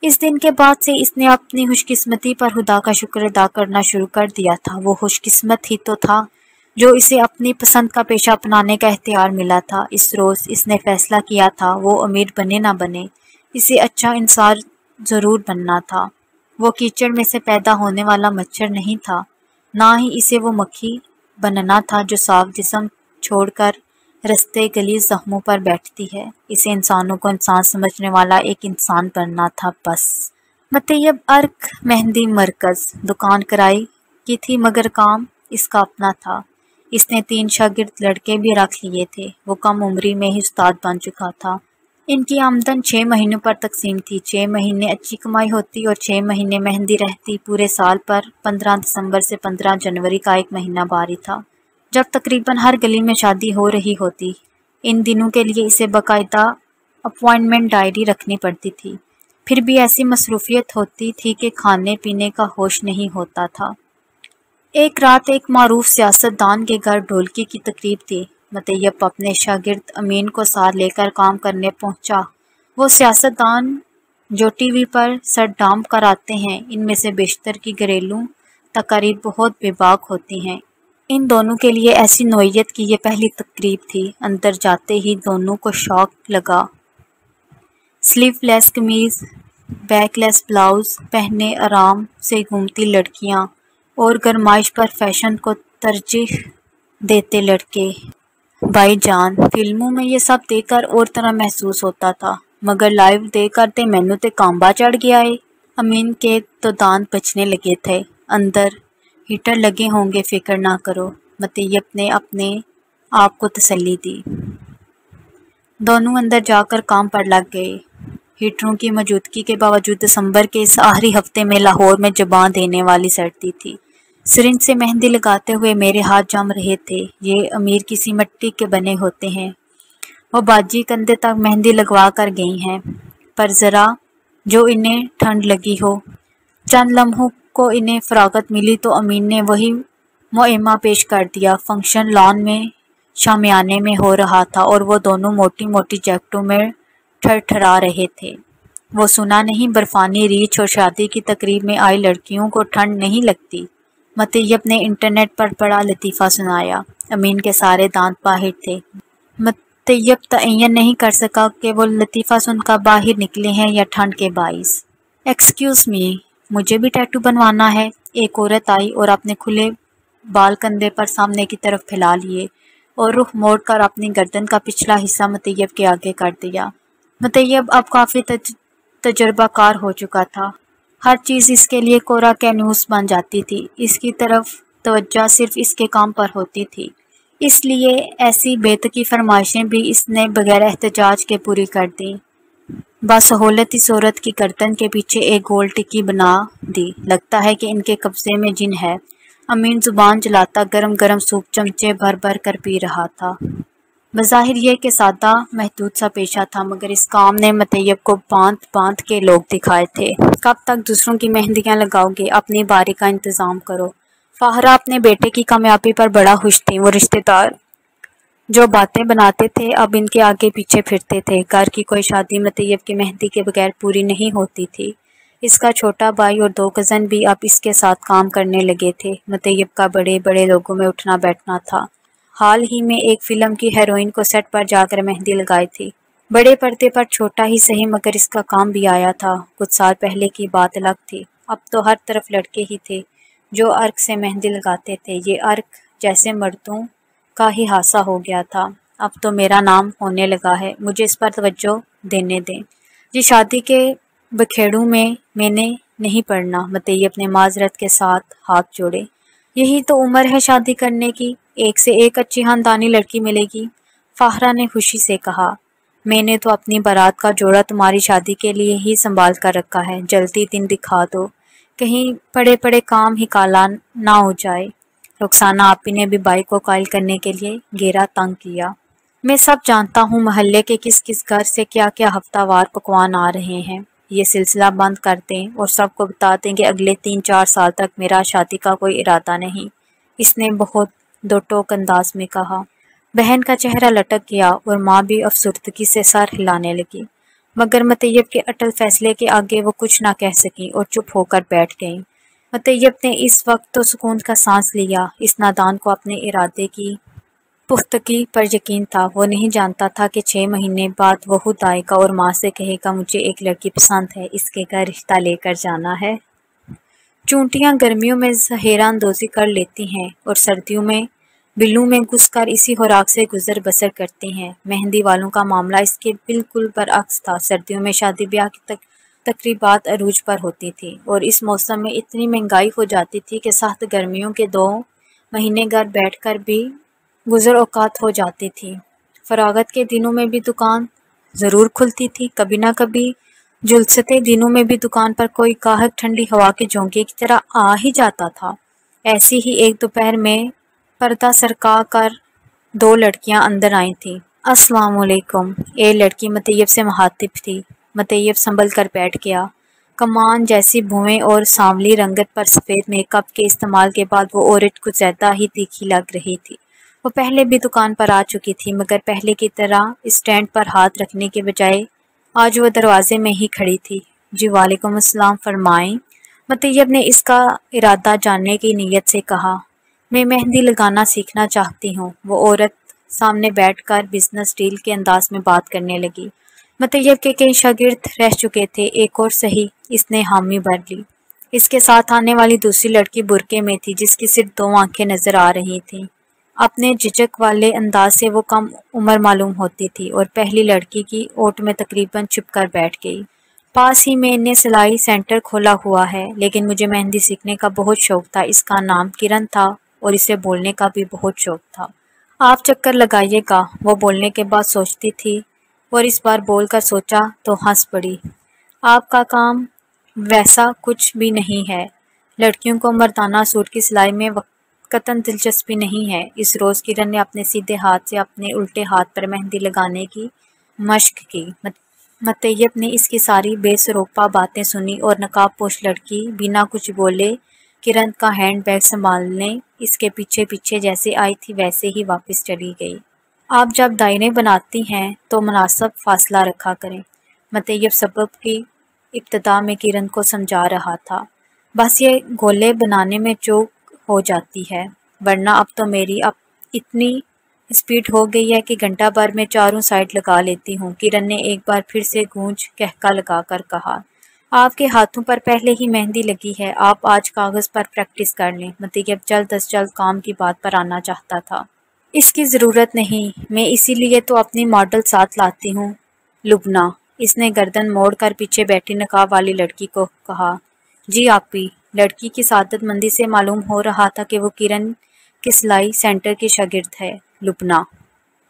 اس دن کے بعد سے اس نے اپنی خوش قسمتی پر خدا کا شکر ادا کرنا شروع کر دیا تھا۔ وہ خوش قسمت ہی تو تھا جو اسے اپنی پسند کا پیشہ اپنانے کا اختیار ملا تھا۔ اس روز اس نے فیصلہ کیا تھا، وہ امیر بنے نہ بنے، اسے اچھا انسان ضرور بننا تھا۔ وہ کیچڑ میں سے پیدا ہونے والا مچھر نہیں تھا، نہ ہی اسے وہ مکھی بننا تھا جو صاف جسم چھوڑ کر رستے گلیز زخموں پر بیٹھتی ہے۔ اسے انسانوں کو انسان سمجھنے والا ایک انسان بننا تھا بس۔ مطیب عرق مہندی مرکز دکان کرائے کی تھی، مگر کام اس کا اپنا تھا۔ اس نے 3 شاگرد لڑکے بھی رکھ لیے تھے۔ وہ کم عمری میں ہی استاد بن چکا تھا۔ ان کی آمدن 6 مہینوں پر تقسیم تھی۔ 6 مہینے اچھی کمائی ہوتی اور 6 مہینے مہندی رہتی۔ پورے سال پر 15 دسمبر سے 15 جنوری کا ایک مہینہ باری تھا جب تقریباً ہر گلی میں شادی ہو رہی ہوتی۔ ان دنوں کے لیے اسے باقاعدہ اپوائنٹمنٹ ڈائری رکھنی پڑتی تھی۔ پھر بھی ایسی مصروفیت ہوتی تھی کہ کھانے پینے کا ہوش نہیں ہوتا تھا۔ ایک رات ایک معروف سیاست دان کے گھر ڈھولکی کی تقریب تھی۔ مطیب اپنے شاگرد امین کو ساتھ لے کر کام کرنے پہنچا۔ وہ سیاست دان جو ٹی وی پر سر ڈام کراتے ہیں، ان میں سے بیشتر کی گھریلو تقاریر بہت بے باک ہوتی ہیں۔ ان دونوں کے لیے ایسی نوعیت کی یہ پہلی تقریب تھی۔ اندر جاتے ہی دونوں کو شوق لگا۔ سلیو لیس قمیض، بیک لیس بلاؤز پہنے آرام سے گھومتی لڑکیاں اور گرمائش پر فیشن کو ترجیح دیتے لڑکے۔ بھائی جان، فلموں میں یہ سب دیکھ کر اور طرح محسوس ہوتا تھا، مگر لائیو دیکھ کر تے مینوں تے کانبا چڑھ گیا ہے۔ امین کے تو دانت بچنے لگے تھے۔ اندر ہیٹر لگے ہوں گے، فکر نہ کرو، مطیب نے اپنے آپ کو تسلی دی۔ دونوں اندر جا کر کام پر لگ گئے۔ ہیٹروں کی موجودگی کے باوجود دسمبر کے اس آخری ہفتے میں لاہور میں زبان دینے والی سردی تھی۔ سرنج سے مہندی لگاتے ہوئے میرے ہاتھ جم رہے تھے۔ یہ امیر کسی مٹی کے بنے ہوتے ہیں۔ وہ باجی کندھے تک مہندی لگوا کر گئی ہیں، پر ذرا جو انہیں ٹھنڈ لگی ہو۔ چند لمحوں کو انہیں فراغت ملی تو امین نے وہی معمہ پیش کر دیا۔ فنکشن لان میں شامیانے میں ہو رہا تھا اور وہ دونوں موٹی موٹی جیکٹوں میں ٹھٹھرا رہے تھے۔ وہ سنا نہیں، برفانی ریچھ اور شادی کی تقریب میں آئی لڑکیوں کو ٹھنڈ نہیں لگتی۔ مطیب نے انٹرنیٹ پر بڑا لطیفہ سنایا۔ امین کے سارے دانت باہر تھے۔ مطیب تعین نہیں کر سکا کہ وہ لطیفہ سن کر باہر نکلے ہیں یا ٹھنڈ کے باعث۔ ایکسکیوز می، مجھے بھی ٹیٹو بنوانا ہے۔ ایک عورت آئی اور اپنے کھلے بال کندھے پر سامنے کی طرف پھیلا لیے اور رخ موڑ کر اپنی گردن کا پچھلا حصہ مطیب کے آگے کر دیا۔ مطیب اب کافی تجربہ کار ہو چکا تھا۔ ہر چیز اس کے لیے کورا کینوس بن جاتی تھی۔ اس کی طرف توجہ صرف اس کے کام پر ہوتی تھی، اس لیے ایسی بےتکی فرمائشیں بھی اس نے بغیر احتجاج کے پوری کر دیں۔ بسہولت اس عورت کی گردن کے پیچھے ایک گول ٹکی بنا دی۔ لگتا ہے کہ ان کے قبضے میں جن ہے۔ امین زبان جلاتا گرم گرم سوپ چمچے بھر بھر کر پی رہا تھا۔ بظاہر یہ کہ سادہ محدود سا پیشہ تھا، مگر اس کام نے مطیب کو باندھ باندھ کے لوگ دکھائے تھے۔ کب تک دوسروں کی مہندیاں لگاؤ گے؟ اپنی باری کا انتظام کرو۔ فاہرہ اپنے بیٹے کی کامیابی پر بڑا خوش تھی۔ وہ رشتہ دار جو باتیں بناتے تھے اب ان کے آگے پیچھے پھرتے تھے۔ گھر کی کوئی شادی مطیب کی مہندی کے بغیر پوری نہیں ہوتی تھی۔ اس کا چھوٹا بھائی اور 2 کزن بھی اب اس کے ساتھ کام کرنے لگے تھے۔ مطیب کا بڑے بڑے لوگوں میں اٹھنا بیٹھنا تھا۔ حال ہی میں ایک فلم کی ہیروئن کو سیٹ پر جا کر مہندی لگائی تھی۔ بڑے پردے پر چھوٹا ہی صحیح، مگر اس کا کام بھی آیا تھا۔ کچھ سال پہلے کی بات الگ تھی۔ اب تو ہر طرف لڑکے ہی تھے جو عرق سے مہندی لگاتے تھے۔ یہ عرق جیسے مردوں کا ہی حادثہ ہو گیا تھا۔ اب تو میرا نام ہونے لگا ہے، مجھے اس پر توجہ دینے دیں۔ یہ شادی کے بکھیڑوں میں نے نہیں پڑنا۔ مطیب نے معذرت کے ساتھ ہاتھ جوڑے۔ یہی تو عمر ہے شادی کرنے کی، ایک سے ایک اچھی خاندانی لڑکی ملے گی۔ فاہرہ نے خوشی سے کہا، میں نے تو اپنی بارات کا جوڑا تمہاری شادی کے لیے ہی سنبھال کر رکھا ہے، جلدی دن دکھا دو، کہیں پڑے پڑے کام ہی کالا نہ ہو جائے۔ رخسانہ آپی نے بھی بائی کو قائل کرنے کے لیے گھیرا تنگ کیا۔ میں سب جانتا ہوں محلے کے کس کس گھر سے کیا کیا ہفتہ وار پکوان آ رہے ہیں۔ یہ سلسلہ بند کر دیں اور سب کو بتا دیں کہ اگلے 3-4 سال تک میرا شادی کا کوئی ارادہ نہیں، اس نے بہت دو ٹوک انداز میں کہا۔ بہن کا چہرہ لٹک گیا اور ماں بھی افسردگی سے سر ہلانے لگی، مگر مطیب کے اٹل فیصلے کے آگے وہ کچھ نہ کہہ سکیں اور چپ ہو کر بیٹھ گئیں۔ مطیب نے اس وقت تو سکون کا سانس لیا۔ اس نادان کو اپنے ارادے کی پختگی پر یقین تھا۔ وہ نہیں جانتا تھا کہ 6 مہینے بعد وہ خود آئے گا اور ماں سے کہے گا، مجھے ایک لڑکی پسند ہے، اس کے گھر رشتہ لے کر جانا ہے۔ چونٹیاں گرمیوں میں زہرہ اندوزی کر لیتی ہیں اور سردیوں میں بلوں میں گھس کر اسی خوراک سے گزر بسر کرتی ہیں۔ مہندی والوں کا معاملہ اس کے بالکل برعکس تھا۔ سردیوں میں شادی بیاہ کی تقریبات عروج پر ہوتی تھیں اور اس موسم میں اتنی مہنگائی ہو جاتی تھی کہ سخت گرمیوں کے 2 مہینے گھر بیٹھ کر بھی گزر اوقات ہو جاتی تھی۔ فراغت کے دنوں میں بھی دکان ضرور کھلتی تھی، کبھی نہ کبھی جلستے دنوں میں بھی دکان پر کوئی گاہک ٹھنڈی ہوا کے جھونکے کی طرح آ ہی جاتا تھا۔ ایسی ہی ایک دوپہر میں پردہ سرکا کر دو لڑکیاں اندر آئی تھیں۔ السلام علیکم۔ ایک لڑکی مطیب سے مخاطب تھی۔ مطیب سنبھل کر بیٹھ گیا۔ کمان جیسی بھویں اور سانولی رنگت پر سفید میک اپ کے استعمال کے بعد وہ عورت کچھ زیادہ ہی تیکھی لگ رہی تھی۔ وہ پہلے بھی دکان پر آ چکی تھی، مگر پہلے کی طرح اسٹینڈ پر ہاتھ رکھنے کے بجائے آج وہ دروازے میں ہی کھڑی تھی۔ جی وعلیکم السلام، فرمائیں۔ مطیب نے اس کا ارادہ جاننے کی نیت سے کہا۔ میں مہندی لگانا سیکھنا چاہتی ہوں۔ وہ عورت سامنے بیٹھ کر بزنس ڈیل کے انداز میں بات کرنے لگی۔ مطیب کے کئی شاگرد رہ چکے تھے، ایک اور صحیح، اس نے حامی بھر لی۔ اس کے ساتھ آنے والی دوسری لڑکی برقعے میں تھی، جس کی صرف دو آنکھیں نظر آ رہی تھیں۔ اپنے جھجک والے انداز سے وہ کم عمر معلوم ہوتی تھی اور پہلی لڑکی کی اوٹ میں تقریباً چھپ کر بیٹھ گئی۔ پاس ہی میں نے سلائی سینٹر کھولا ہوا ہے، لیکن مجھے مہندی سیکھنے کا بہت شوق تھا۔ اس کا نام کرن تھا اور اسے بولنے کا بھی بہت شوق تھا۔ آپ چکر لگائیے گا، وہ بولنے کے بعد سوچتی تھی اور اس بار بول کر سوچا تو ہنس پڑی۔ آپ کا کام ویسا کچھ بھی نہیں ہے۔ لڑکیوں کو مردانہ سوٹ کی سلائی میں قطعاً دلچسپی نہیں ہے۔ اس روز کرن نے اپنے سیدھے ہاتھ سے اپنے الٹے ہاتھ پر مہندی لگانے کی مشق کی۔ مطیب نے اس کی ساری بے سروپا باتیں سنی اور نقاب پوش لڑکی بنا کچھ بولے کرن کا ہینڈ بیگ سنبھالنے اس کے پیچھے پیچھے جیسے آئی تھی ویسے ہی واپس چلی گئی۔ آپ جب دائرے بناتی ہیں تو مناسب فاصلہ رکھا کریں، مطیب سبب کی ابتدا میں کرن کو سمجھا رہا تھا۔ بس یہ گولے بنانے میں چوک ہو جاتی ہے، ورنہ اب تو میری اتنی اسپیڈ ہو گئی ہے کہ گھنٹہ بھر میں چاروں سائڈ لگا لیتی ہوں۔ کرن نے ایک بار پھر سے گونج کہکا لگا کر کہا۔ آپ کے ہاتھوں پر پہلے ہی مہندی لگی ہے، آپ آج کاغذ پر پریکٹس کر لیں۔ مطیب جلد از جلد کام کی بات پر آنا چاہتا تھا۔ اس کی ضرورت نہیں، میں اسی لیے تو اپنی ماڈل ساتھ لاتی ہوں، لبنہ۔ اس نے گردن موڑ کر پیچھے بیٹھی نقاب والی لڑکی کو کہا۔ جی آپی۔ لڑکی کی سعادت مندی سے معلوم ہو رہا تھا کہ وہ کرن کے سلائی سینٹر کی شاگرد ہے۔ لبنہ،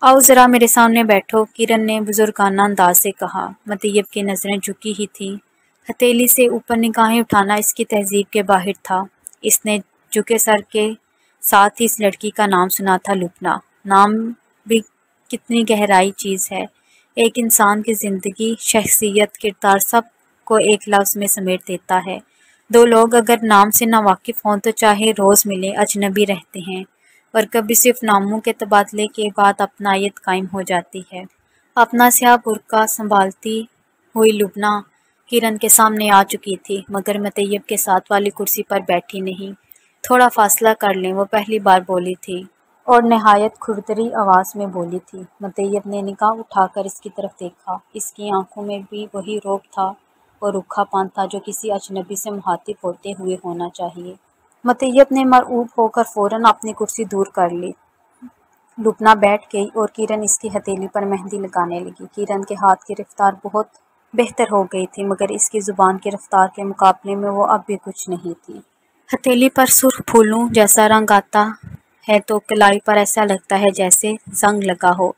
آؤ ذرا میرے سامنے بیٹھو، کرن نے بزرگانہ انداز سے کہا۔ مطیب کی نظریں جھکی ہی تھیں، ہتھیلی سے اوپر نگاہیں اٹھانا اس کی تہذیب کے باہر تھا۔ اس نے جھکے سر کے ساتھ ہی اس لڑکی کا نام سنا تھا، لبنہ۔ نام بھی کتنی گہرائی چیز ہے، ایک انسان کی زندگی، شخصیت، کردار سب کو ایک لفظ میں سمیٹ دیتا ہے۔ دو لوگ اگر نام سے ناواقف ہوں تو چاہے روز ملیں اجنبی رہتے ہیں، اور کبھی صرف ناموں کے تبادلے کے بعد اپنائیت قائم ہو جاتی ہے۔ اپنا سیاہ برقع سنبھالتی ہوئی لبنہ کرن کے سامنے آ چکی تھی، مگر مطیب کے ساتھ والی کرسی پر بیٹھی نہیں۔ تھوڑا فاصلہ کر لیں، وہ پہلی بار بولی تھی اور نہایت کھردری آواز میں بولی تھی۔ مطیب نے نگاہ اٹھا کر اس کی طرف دیکھا۔ اس کی آنکھوں میں بھی وہی روب تھا اور روکھا پن تھا جو کسی اجنبی سے مخاطب ہوتے ہوئے ہونا چاہیے۔ مطیب نے مرعوب ہو کر فوراً اپنی کرسی دور کر لی۔ لبنہ بیٹھ گئی اور کرن اس کی ہتھیلی پر مہندی لگانے لگی۔ کرن کے ہاتھ کی رفتار بہت بہتر ہو گئی تھی، مگر اس کی زبان کی رفتار کے مقابلے میں وہ اب بھی کچھ نہیں تھی۔ ہتھیلی پر سرخ پھولوں جیسا رنگ آتا ہے تو کلائی پر ایسا لگتا ہے جیسے زنگ لگا ہو،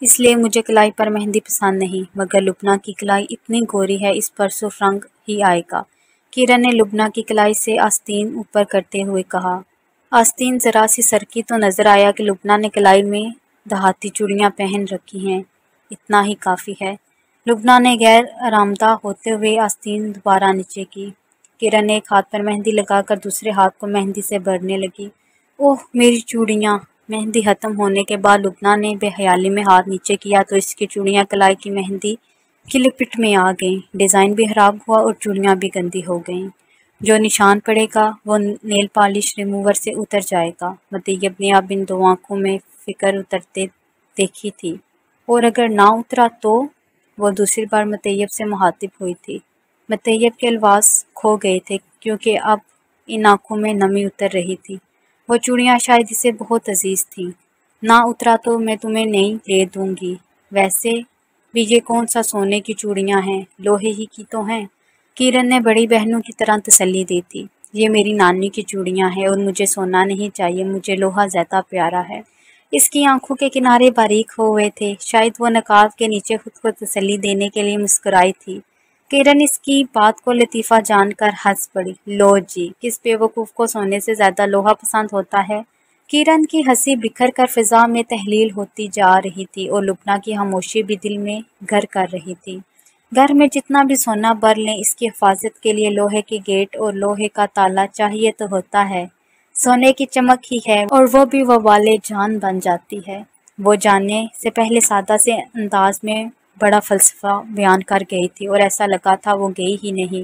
اس لیے مجھے کلائی پر مہندی پسند نہیں، مگر لبنہ کی کلائی اتنی گوری ہے، اس پر سرخ رنگ ہی آئے گا۔ کرن نے لبنہ کی کلائی سے آستین اوپر کرتے ہوئے کہا۔ آستین ذرا سی سرکی تو نظر آیا کہ لبنہ نے کلائی میں دھاتی چوڑیاں پہن رکھی ہیں، اتنا ہی کافی ہے۔ لبنہ نے غیر آرامدہ ہوتے ہوئے آستین دوبارہ نیچے کی۔ کرن نے ایک ہاتھ پر مہندی لگا کر دوسرے ہاتھ کو مہندی سے بھرنے لگی۔ اوہ میری چوڑیاں! مہندی ختم ہونے کے بعد لبنہ نے بے حیالی میں ہاتھ نیچے کیا تو اس کی چوڑیاں کلائی کی مہندی کی لپٹ میں آ گئیں۔ ڈیزائن بھی خراب ہوا اور چوڑیاں بھی گندی ہو گئیں۔ جو نشان پڑے گا وہ نیل پالش ریموور سے اتر جائے گا۔ مطیب نے اب ان دو آنکھوں میں فکر اترتے دیکھی تھی، اور اگر نہ اترا تو؟ وہ دوسری بار مطیب سے مخاطب ہوئی تھی۔ مطیب کے الفاظ کھو گئے تھے کیونکہ اب ان آنکھوں میں نمی اتر رہی تھی۔ وہ چوڑیاں شاید اسے بہت عزیز تھیں۔ نہ اترا تو میں تمہیں نہیں لے دوں گی، ویسے بھی یہ کون سا سونے کی چوڑیاں ہیں، لوہے ہی کی تو ہیں۔ کرن نے بڑی بہنوں کی طرح تسلی دی تھی۔ یہ میری نانی کی چوڑیاں ہیں اور مجھے سونا نہیں چاہیے، مجھے لوہا زیادہ پیارا ہے۔ اس کی آنکھوں کے کنارے باریک ہو ہوئے تھے، شاید وہ نقاب کے نیچے خود کو تسلی دینے کے لیے مسکرائی تھی۔ کرن اس کی بات کو لطیفہ جان کر ہنس پڑی۔ لو جی، کس بیوقوف کو سونے سے زیادہ لوہا پسند ہوتا ہے؟ کرن کی ہنسی بکھر کر فضا میں تحلیل ہوتی جا رہی تھی اور لبنہ کی خاموشی بھی دل میں گھر کر رہی تھی۔ گھر میں جتنا بھی سونا بھر لیں، اس کی حفاظت کے لیے لوہے کی گیٹ اور لوہے کا تالا چاہیے تو ہوتا ہے۔ سونے کی چمک ہی ہے اور وہ بھی وبال جان بن جاتی ہے۔ وہ جانے سے پہلے سادہ سے انداز میں بڑا فلسفہ بیان کر گئی تھی اور ایسا لگا تھا وہ گئی ہی نہیں،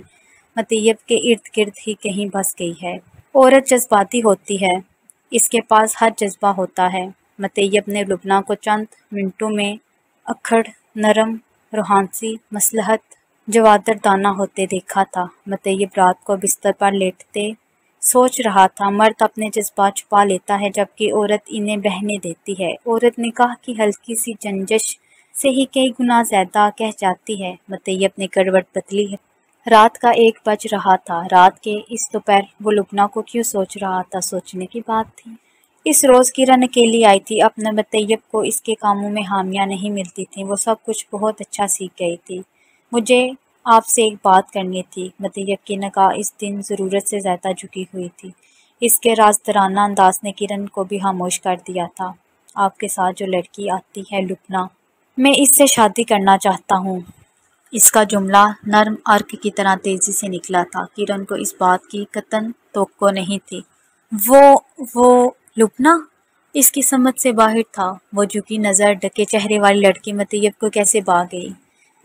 مطیب کے ارد گرد ہی کہیں بس گئی ہے۔ عورت جذباتی ہوتی ہے، اس کے پاس ہر جذبہ ہوتا ہے۔ مطیب نے لبنہ کو چند منٹوں میں اکھڑ، نرم، روحانسی، مصلحت، جوادر دانہ ہوتے دیکھا تھا۔ مطیب رات کو بستر پر لیٹتے سوچ رہا تھا، مرد اپنے جذبات چھپا لیتا ہے جبکہ عورت انہیں بہنے دیتی ہے۔ عورت نکاح کی ہلکی سی جنجش سے ہی کئی گنا زیادہ کہہ جاتی ہے۔ مطیب نے کروٹ بدلی ہے۔ رات کا 1 بج رہا تھا۔ رات کے اس دوپہر وہ لبنہ کو کیوں سوچ رہا تھا؟ سوچنے کی بات تھی۔ اس روز کرن اکیلی آئی تھی، اپنے مطیب کو اس کے کاموں میں حامیاں نہیں ملتی تھیں، وہ سب کچھ بہت اچھا سیکھ گئی تھی۔ مجھے آپ سے ایک بات کرنی تھی۔ مطیب کی نگاہ اس دن ضرورت سے زیادہ جھکی ہوئی تھی۔ اس کے رازدارانہ انداز نے کرن کو بھی خاموش کر دیا تھا۔ آپ کے ساتھ جو لڑکی آتی ہے لبنہ، میں اس سے شادی کرنا چاہتا ہوں۔ اس کا جملہ نرم ارک کی طرح تیزی سے نکلا تھا۔ کرن کو اس بات کی قطعاً توقع نہیں تھی۔ وہ لبنہ اس کی سمجھ سے باہر تھا۔ وہ جھکی نظر ڈھکے چہرے والی لڑکی مطیب کو کیسے بھا گئی؟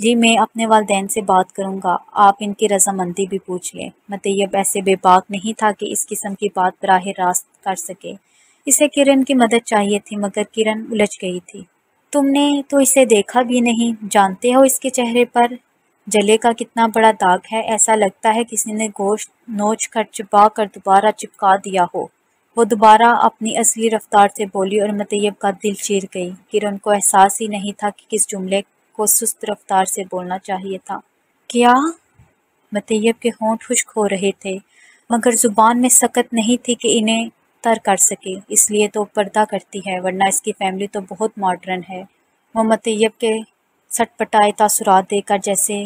جی میں اپنے والدین سے بات کروں گا، آپ ان کی رضامندی بھی پوچھ لیں۔ مطیب ایسے بے باک نہیں تھا کہ اس قسم کی بات براہ راست کر سکے۔ اسے کرن کی مدد چاہیے تھی مگر کرن الجھ گئی تھی۔ تم نے تو اسے دیکھا بھی نہیں، جانتے ہو اس کے چہرے پر جلے کا کتنا بڑا داغ ہے؟ ایسا لگتا ہے کسی نے گوشت نوچ کر چبا کر دوبارہ چپکا دیا ہو۔ وہ دوبارہ اپنی اصلی رفتار سے بولی اور مطیب کا دل چیر گئی۔ کرن کو احساس ہی نہیں تھا کہ کس جملے کو سست رفتار سے بولنا چاہیے تھا۔ کیا؟ مطیب کے ہونٹ خشک ہو رہے تھے مگر زبان میں سکت نہیں تھی کہ انہیں تر کر سکے۔ اس لیے تو پردہ کرتی ہے، ورنہ اس کی فیملی تو بہت ماڈرن ہے۔ وہ مطیب کے سٹ پٹائے تاثرات دے کر جیسے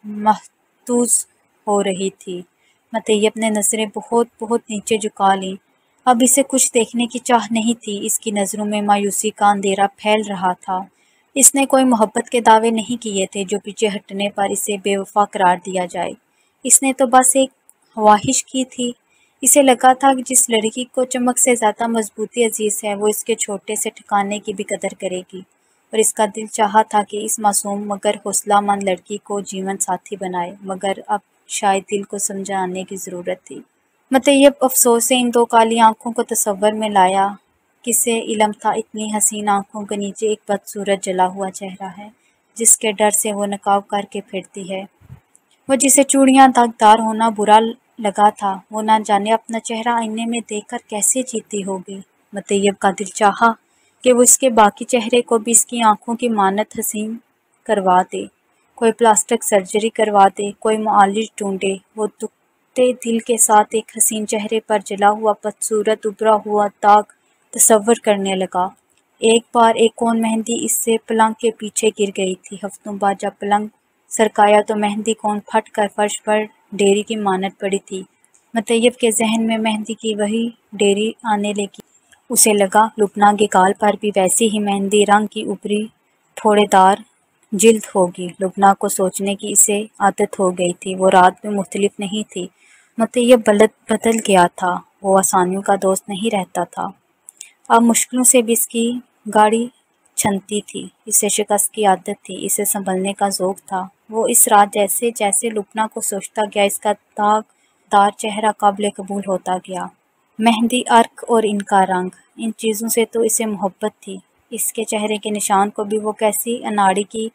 محظوظ ہو رہی تھی۔ مطیب نے نظریں بہت بہت نیچے جھکا لیں۔ اب اسے کچھ دیکھنے کی چاہ نہیں تھی۔ اس کی نظروں میں مایوسی کا اندھیرا پھیل رہا تھا۔ اس نے کوئی محبت کے دعوے نہیں کیے تھے جو پیچھے ہٹنے پر اسے بے وفا قرار دیا جائے۔ اس نے تو بس ایک خواہش کی تھی۔ اسے لگا تھا کہ جس لڑکی کو چمک سے زیادہ مضبوطی عزیز ہے وہ اس کے چھوٹے سے ٹھکانے کی بھی قدر کرے گی، اور اس کا دل چاہا تھا کہ اس معصوم مگر حوصلہ مند لڑکی کو جیون ساتھی بنائے، مگر اب شاید دل کو سمجھانے کی ضرورت تھی۔ مطیب افسوس سے ان 2 کالی آنکھوں کو تصور میں لایا۔ کسے علم تھا اتنی حسین آنکھوں کے نیچے ایک بدصورت جلا ہوا چہرہ ہے جس کے ڈر سے وہ نقاب کر کے پھرتی ہے۔ وہ جسے چوڑیاں داغدار ہونا برا لگا تھا، وہ نہ جانے اپنا چہرہ آئینے میں دیکھ کر کیسے جیتی ہوگی۔ مطیب کا دل چاہا کہ وہ اس کے باقی چہرے کو بھی اس کی آنکھوں کی مانند حسین کروا دے، کوئی پلاسٹک سرجری کروا دے، کوئی معالج ڈھونڈے۔ وہ دکھتے دل کے ساتھ ایک حسین چہرے پر جلا ہوا بدصورت ابھرا ہوا داغ تصور کرنے لگا۔ ایک بار ایک کون مہندی اس سے پلنگ کے پیچھے گر گئی تھی۔ ہفتوں بعد جب پلنگ سرکایا تو مہندی کون پھٹ کر فرش پر ڈیری کی مانند پڑی تھی۔ مطیب کے ذہن میں مہندی کی وہی ڈیری آنے لگی۔ اسے لگا لبنہ کے گال پر بھی ویسی ہی مہندی رنگ کی ابری پھوڑے دار جلد ہوگی۔ لبنہ کو سوچنے کی اسے عادت ہو گئی تھی۔ وہ رات میں مختلف نہیں تھی۔ مطیب بدل گیا تھا، وہ آسانیوں کا دوست نہیں رہتا تھا۔ اب مشکلوں سے بھی اس کی گاڑی چھنتی تھی۔ اسے شکست کی عادت تھی، اسے سنبھلنے کا ذوق تھا۔ وہ اس رات جیسے جیسے لبنہ کو سوچتا گیا اس کا داغ دار چہرہ قابل قبول ہوتا گیا۔ مہندی، ارک اور ان کا رنگ، ان چیزوں سے تو اسے محبت تھی۔ اس کے چہرے کے نشان کو بھی وہ کیسی اناڑی کی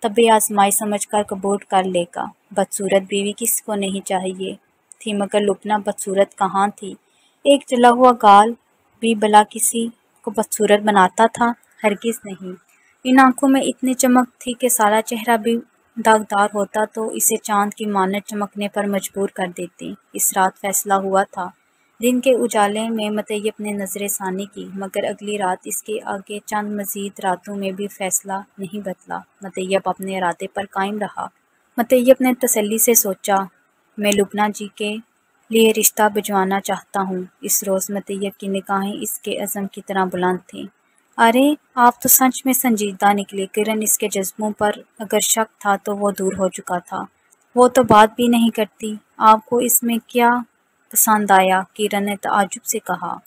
طبع آزمائی سمجھ کر قبول کر لے گا۔ بدصورت بیوی کس کو نہیں چاہیے تھی مگر لبنہ بدصورت کہاں تھی؟ ایک جلا ہوا گال بھی بھلا کسی کو بدصورت بناتا تھا؟ ہرگز نہیں۔ ان آنکھوں میں اتنی چمک تھی کہ سارا چہرہ بھی داغدار ہوتا تو اسے چاند کی مانند چمکنے پر مجبور کر دیتی۔ اس رات فیصلہ ہوا تھا۔ دن کے اجالے میں مطیب نے نظر ثانی کی، مگر اگلی رات اس کے آگے چند مزید راتوں میں بھی فیصلہ نہیں بدلا۔ مطیب اپنے ارادے پر قائم رہا۔ مطیب نے تسلی سے سوچا، میں لبنہ جی کے لیے رشتہ بھجوانا چاہتا ہوں۔ اس روز مطیب کی نگاہیں اس کے عزم کی طرح بلند تھیں۔ ارے آپ تو سچ میں سنجیدہ نکلے۔ کرن اس کے جذبوں پر اگر شک تھا تو وہ دور ہو چکا تھا۔ وہ تو بات بھی نہیں کرتی، آپ کو اس میں کیا پسند آیا؟ کرن نے تعجب سے کہا۔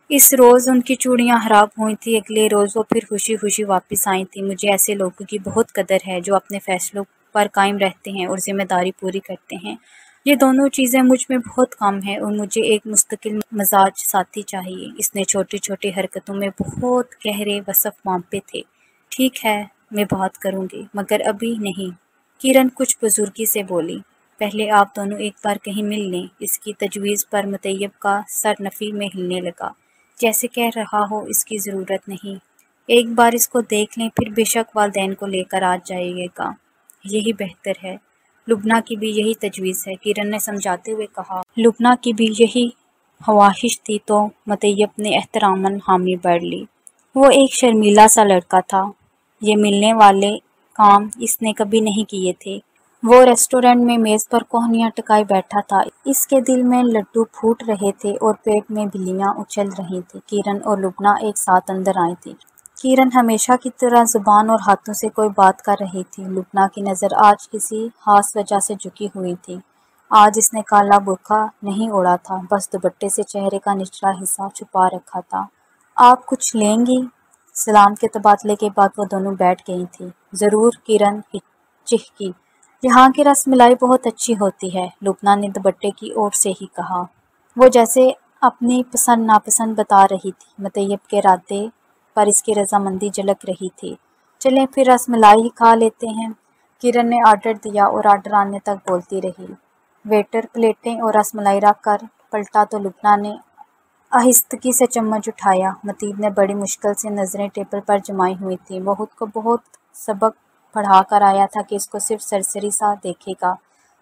اس روز ان کی چوڑیاں خراب ہوئی تھیں، اگلے روز وہ پھر خوشی خوشی واپس آئی تھیں۔ مجھے ایسے لوگوں کی بہت قدر ہے جو اپنے فیصلوں پر قائم رہتے ہیں اور ذمہ داری پوری کرتے ہیں۔ یہ دونوں چیزیں مجھ میں بہت کم ہیں اور مجھے ایک مستقل مزاج ساتھی چاہیے۔ اس نے چھوٹی چھوٹی حرکتوں میں بہت گہرے وصف مانپے تھے۔ ٹھیک ہے، میں بات کروں گی، مگر ابھی نہیں، کرن کچھ بزرگی سے بولی۔ پہلے آپ دونوں ایک بار کہیں مل لیں۔ اس کی تجویز پر مطیب کا سر نفی میں ہلنے لگا، جیسے کہہ رہا ہو اس کی ضرورت نہیں۔ ایک بار اس کو دیکھ لیں، پھر بے شک والدین کو لے کر آ جائیے گا، یہی بہتر ہے۔ لبنہ کی بھی یہی تجویز ہے، کرن نے سمجھاتے ہوئے کہا۔ لبنہ کی بھی یہی خواہش تھی تو مطیب نے احتراماً حامی بھر لی۔ وہ ایک شرمیلا سا لڑکا تھا۔ یہ ملنے والے کام اس نے کبھی نہیں کیے تھے۔ وہ ریسٹورینٹ میں میز پر کوہنیاں ٹکائے بیٹھا تھا۔ اس کے دل میں لڈو پھوٹ رہے تھے اور پیٹ میں بلیاں اچھل رہی تھیں۔ کرن اور لبنہ ایک ساتھ اندر آئی تھی۔ کرن ہمیشہ کی طرح زبان اور ہاتھوں سے کوئی بات کر رہی تھی۔ لبنہ کی نظر آج کسی خاص وجہ سے جھکی ہوئی تھی۔ آج اس نے کالا برقع نہیں اوڑھا تھا، بس دوپٹے سے چہرے کا نچلا حصہ چھپا رکھا تھا۔ آپ کچھ لیں گی؟ سلام کے تبادلے کے بعد وہ دونوں بیٹھ گئی تھیں۔ ضرور، کرن چہکی۔ یہاں کی رس ملائی بہت اچھی ہوتی ہے، لبنہ نے دوپٹے کی اوٹ سے ہی کہا۔ وہ جیسے اپنی پسند ناپسند بتا رہی تھی۔ مطیب کے ارادے پر اس کی رضامندی جھلک رہی تھی۔ چلیں پھر رس ملائی ہی کھا لیتے ہیں۔ کرن نے آرڈر دیا اور آرڈر آنے تک بولتی رہی۔ ویٹر پلیٹیں اور رس ملائی رکھ کر پلٹا تو لبنہ نے آہستگی سے چمچ اٹھایا۔ مطیب نے بڑی مشکل سے نظریں ٹیبل پر جمائی ہوئی تھیں۔ وہ خود کو بہت سبق پڑھا کر آیا تھا کہ اس کو صرف سرسری سا دیکھے گا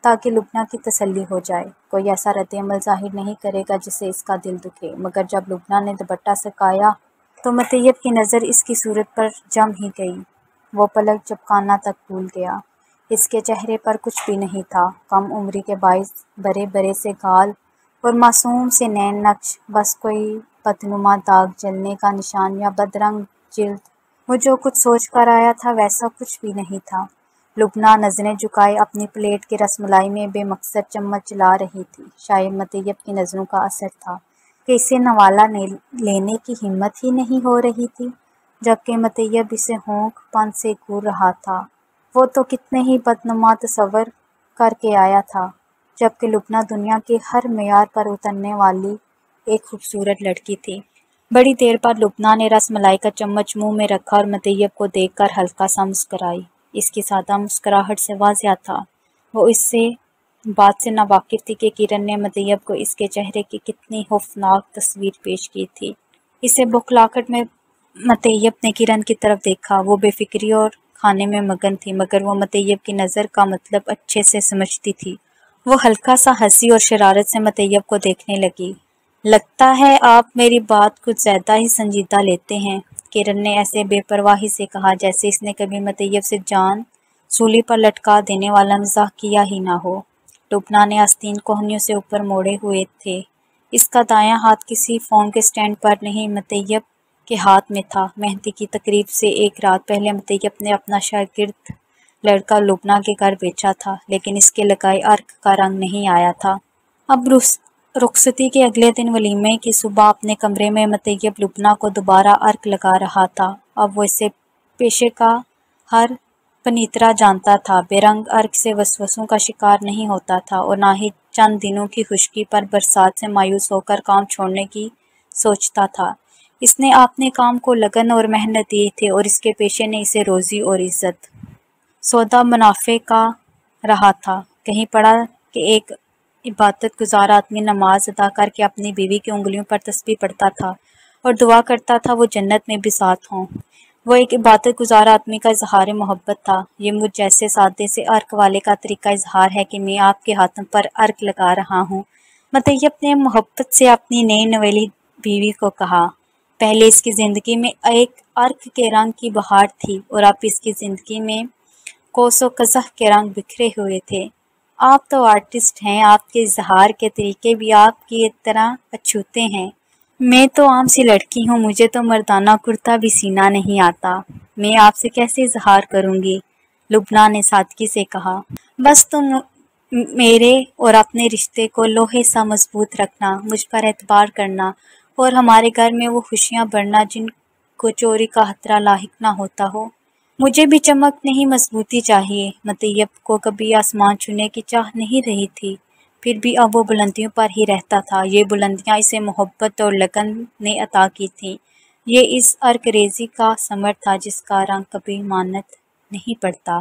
تاکہ لبنہ کی تسلی ہو جائے، کوئی ایسا رد عمل ظاہر نہیں کرے گا جس سے اس کا دل دکھے۔ مگر جب لبنہ نے دوپٹہ سرکایا تو مطیب کی نظر اس کی صورت پر جم ہی گئی۔ وہ پلک جھپکانا تک بھول گیا۔ اس کے چہرے پر کچھ بھی نہیں تھا، کم عمری کے باعث برے برے سے گال اور معصوم سے نین نقش، بس کوئی بدنما داغ، جلنے کا نشان یا بدرنگ جلد۔ وہ جو کچھ سوچ کر آیا تھا ویسا کچھ بھی نہیں تھا۔ لبنہ نظریں جھکائے اپنی پلیٹ کی رس ملائی میں بے مقصد چمچ چلا رہی تھی۔ شاید مطیب کی نظروں کا اثر تھا کہ اسے نوالہ لینے کی ہمت ہی نہیں ہو رہی تھی، جبکہ مطیب اسے ہونک پن سے گور رہا تھا۔ وہ تو کتنے ہی بدنما تصور کر کے آیا تھا، جبکہ لبنہ دنیا کے ہر معیار پر اترنے والی ایک خوبصورت لڑکی تھی۔ بڑی دیر بعد لبنہ نے رس ملائی کا چمچ منہ میں رکھا اور مطیب کو دیکھ کر ہلکا سا مسکرائی۔ اس کی سادہ مسکراہٹ سے واضح تھا وہ اس سے بات سے ناواقف تھی کہ کرن نے مطیب کو اس کے چہرے کی کتنی خوفناک تصویر پیش کی تھی۔ اسے بوکھلاہٹ میں مطیب نے کرن کی طرف دیکھا۔ وہ بے فکری اور کھانے میں مگن تھی، مگر وہ مطیب کی نظر کا مطلب اچھے سے سمجھتی تھی۔ وہ ہلکا سا ہنسی اور شرارت سے مطیب کو دیکھنے لگی۔ لگتا ہے آپ میری بات کچھ زیادہ ہی سنجیدہ لیتے ہیں، کرن نے ایسے بے پرواہی سے کہا جیسے اس نے کبھی مطیب سے جان سولی پر لٹکا دینے والا مزاح کیا ہی نہ ہو۔ لبنہ نے آستین کوہنیوں سے اوپر موڑے ہوئے تھے۔ اس کا دایاں ہاتھ کسی فون کے سٹینڈ پر نہیں، مطیب کے ہاتھ میں تھا۔ مہندی کی تقریب سے ایک رات پہلے مطیب نے اپنا شاگرد لڑکا لبنہ کے گھر بھیجا تھا، لیکن اس کے لگائے عرق کا رنگ نہیں آیا تھا۔ اب رخصتی کے اگلے دن ولیمے کی صبح اپنے کمرے میں مطیب لبنہ کو دوبارہ عرق لگا رہا تھا۔ اب وہ اسے پیشے کا ہر پنیترا جانتا تھا، بے رنگ عرق سے وسوسوں کا شکار نہیں ہوتا تھا اور نہ ہی چند دنوں کی خشکی پر برسات سے مایوس ہو کر کام چھوڑنے کی سوچتا تھا۔ اس نے اپنے کام کو لگن اور محنت دی تھی اور اس کے پیشے نے اسے روزی اور عزت۔ سودا منافع کا رہا تھا۔ کہیں پڑھا کہ ایک عبادت گزار آدمی نماز ادا کر کے اپنی بیوی کی انگلیوں پر تسبیح پڑھتا تھا اور دعا کرتا تھا وہ جنت میں بھی ساتھ ہوں۔ وہ ایک عبادت گزار آدمی کا اظہار محبت تھا۔ یہ مجھ جیسے سادے سے عرق والے کا طریقہ اظہار ہے کہ میں آپ کے ہاتھوں پر عرق لگا رہا ہوں۔ مطیب نے محبت سے اپنی نئی نویلی بیوی کو کہا، پہلے اس کی زندگی میں ایک عرق کے رنگ کی بہار تھی اور اب اس کی زندگی میں کوس و قزح کے رنگ بکھرے ہوئے تھے۔ آپ تو آرٹسٹ ہیں، آپ کے اظہار کے طریقے بھی آپ کی طرح اچھوتے ہیں۔ میں تو عام سی لڑکی ہوں، مجھے تو مردانہ کرتا بھی سینا نہیں آتا، میں آپ سے کیسے اظہار کروں گی؟ لبنہ نے سادگی سے کہا، بس تم میرے اور اپنے رشتے کو لوہے سا مضبوط رکھنا، مجھ پر اعتبار کرنا اور ہمارے گھر میں وہ خوشیاں بڑھنا جن کو چوری کا خطرہ لاحق نہ ہوتا ہو۔ مجھے بھی چمک نہیں، مضبوطی چاہیے۔ مطیب کو کبھی آسمان چھونے کی چاہ نہیں رہی تھی، پھر بھی اب وہ بلندیوں پر ہی رہتا تھا۔ یہ بلندیاں اسے محبت اور لگن نے عطا کی تھیں۔ یہ اس عرق ریزی کا ثمر تھا جس کا رنگ کبھی مانت نہیں پڑتا۔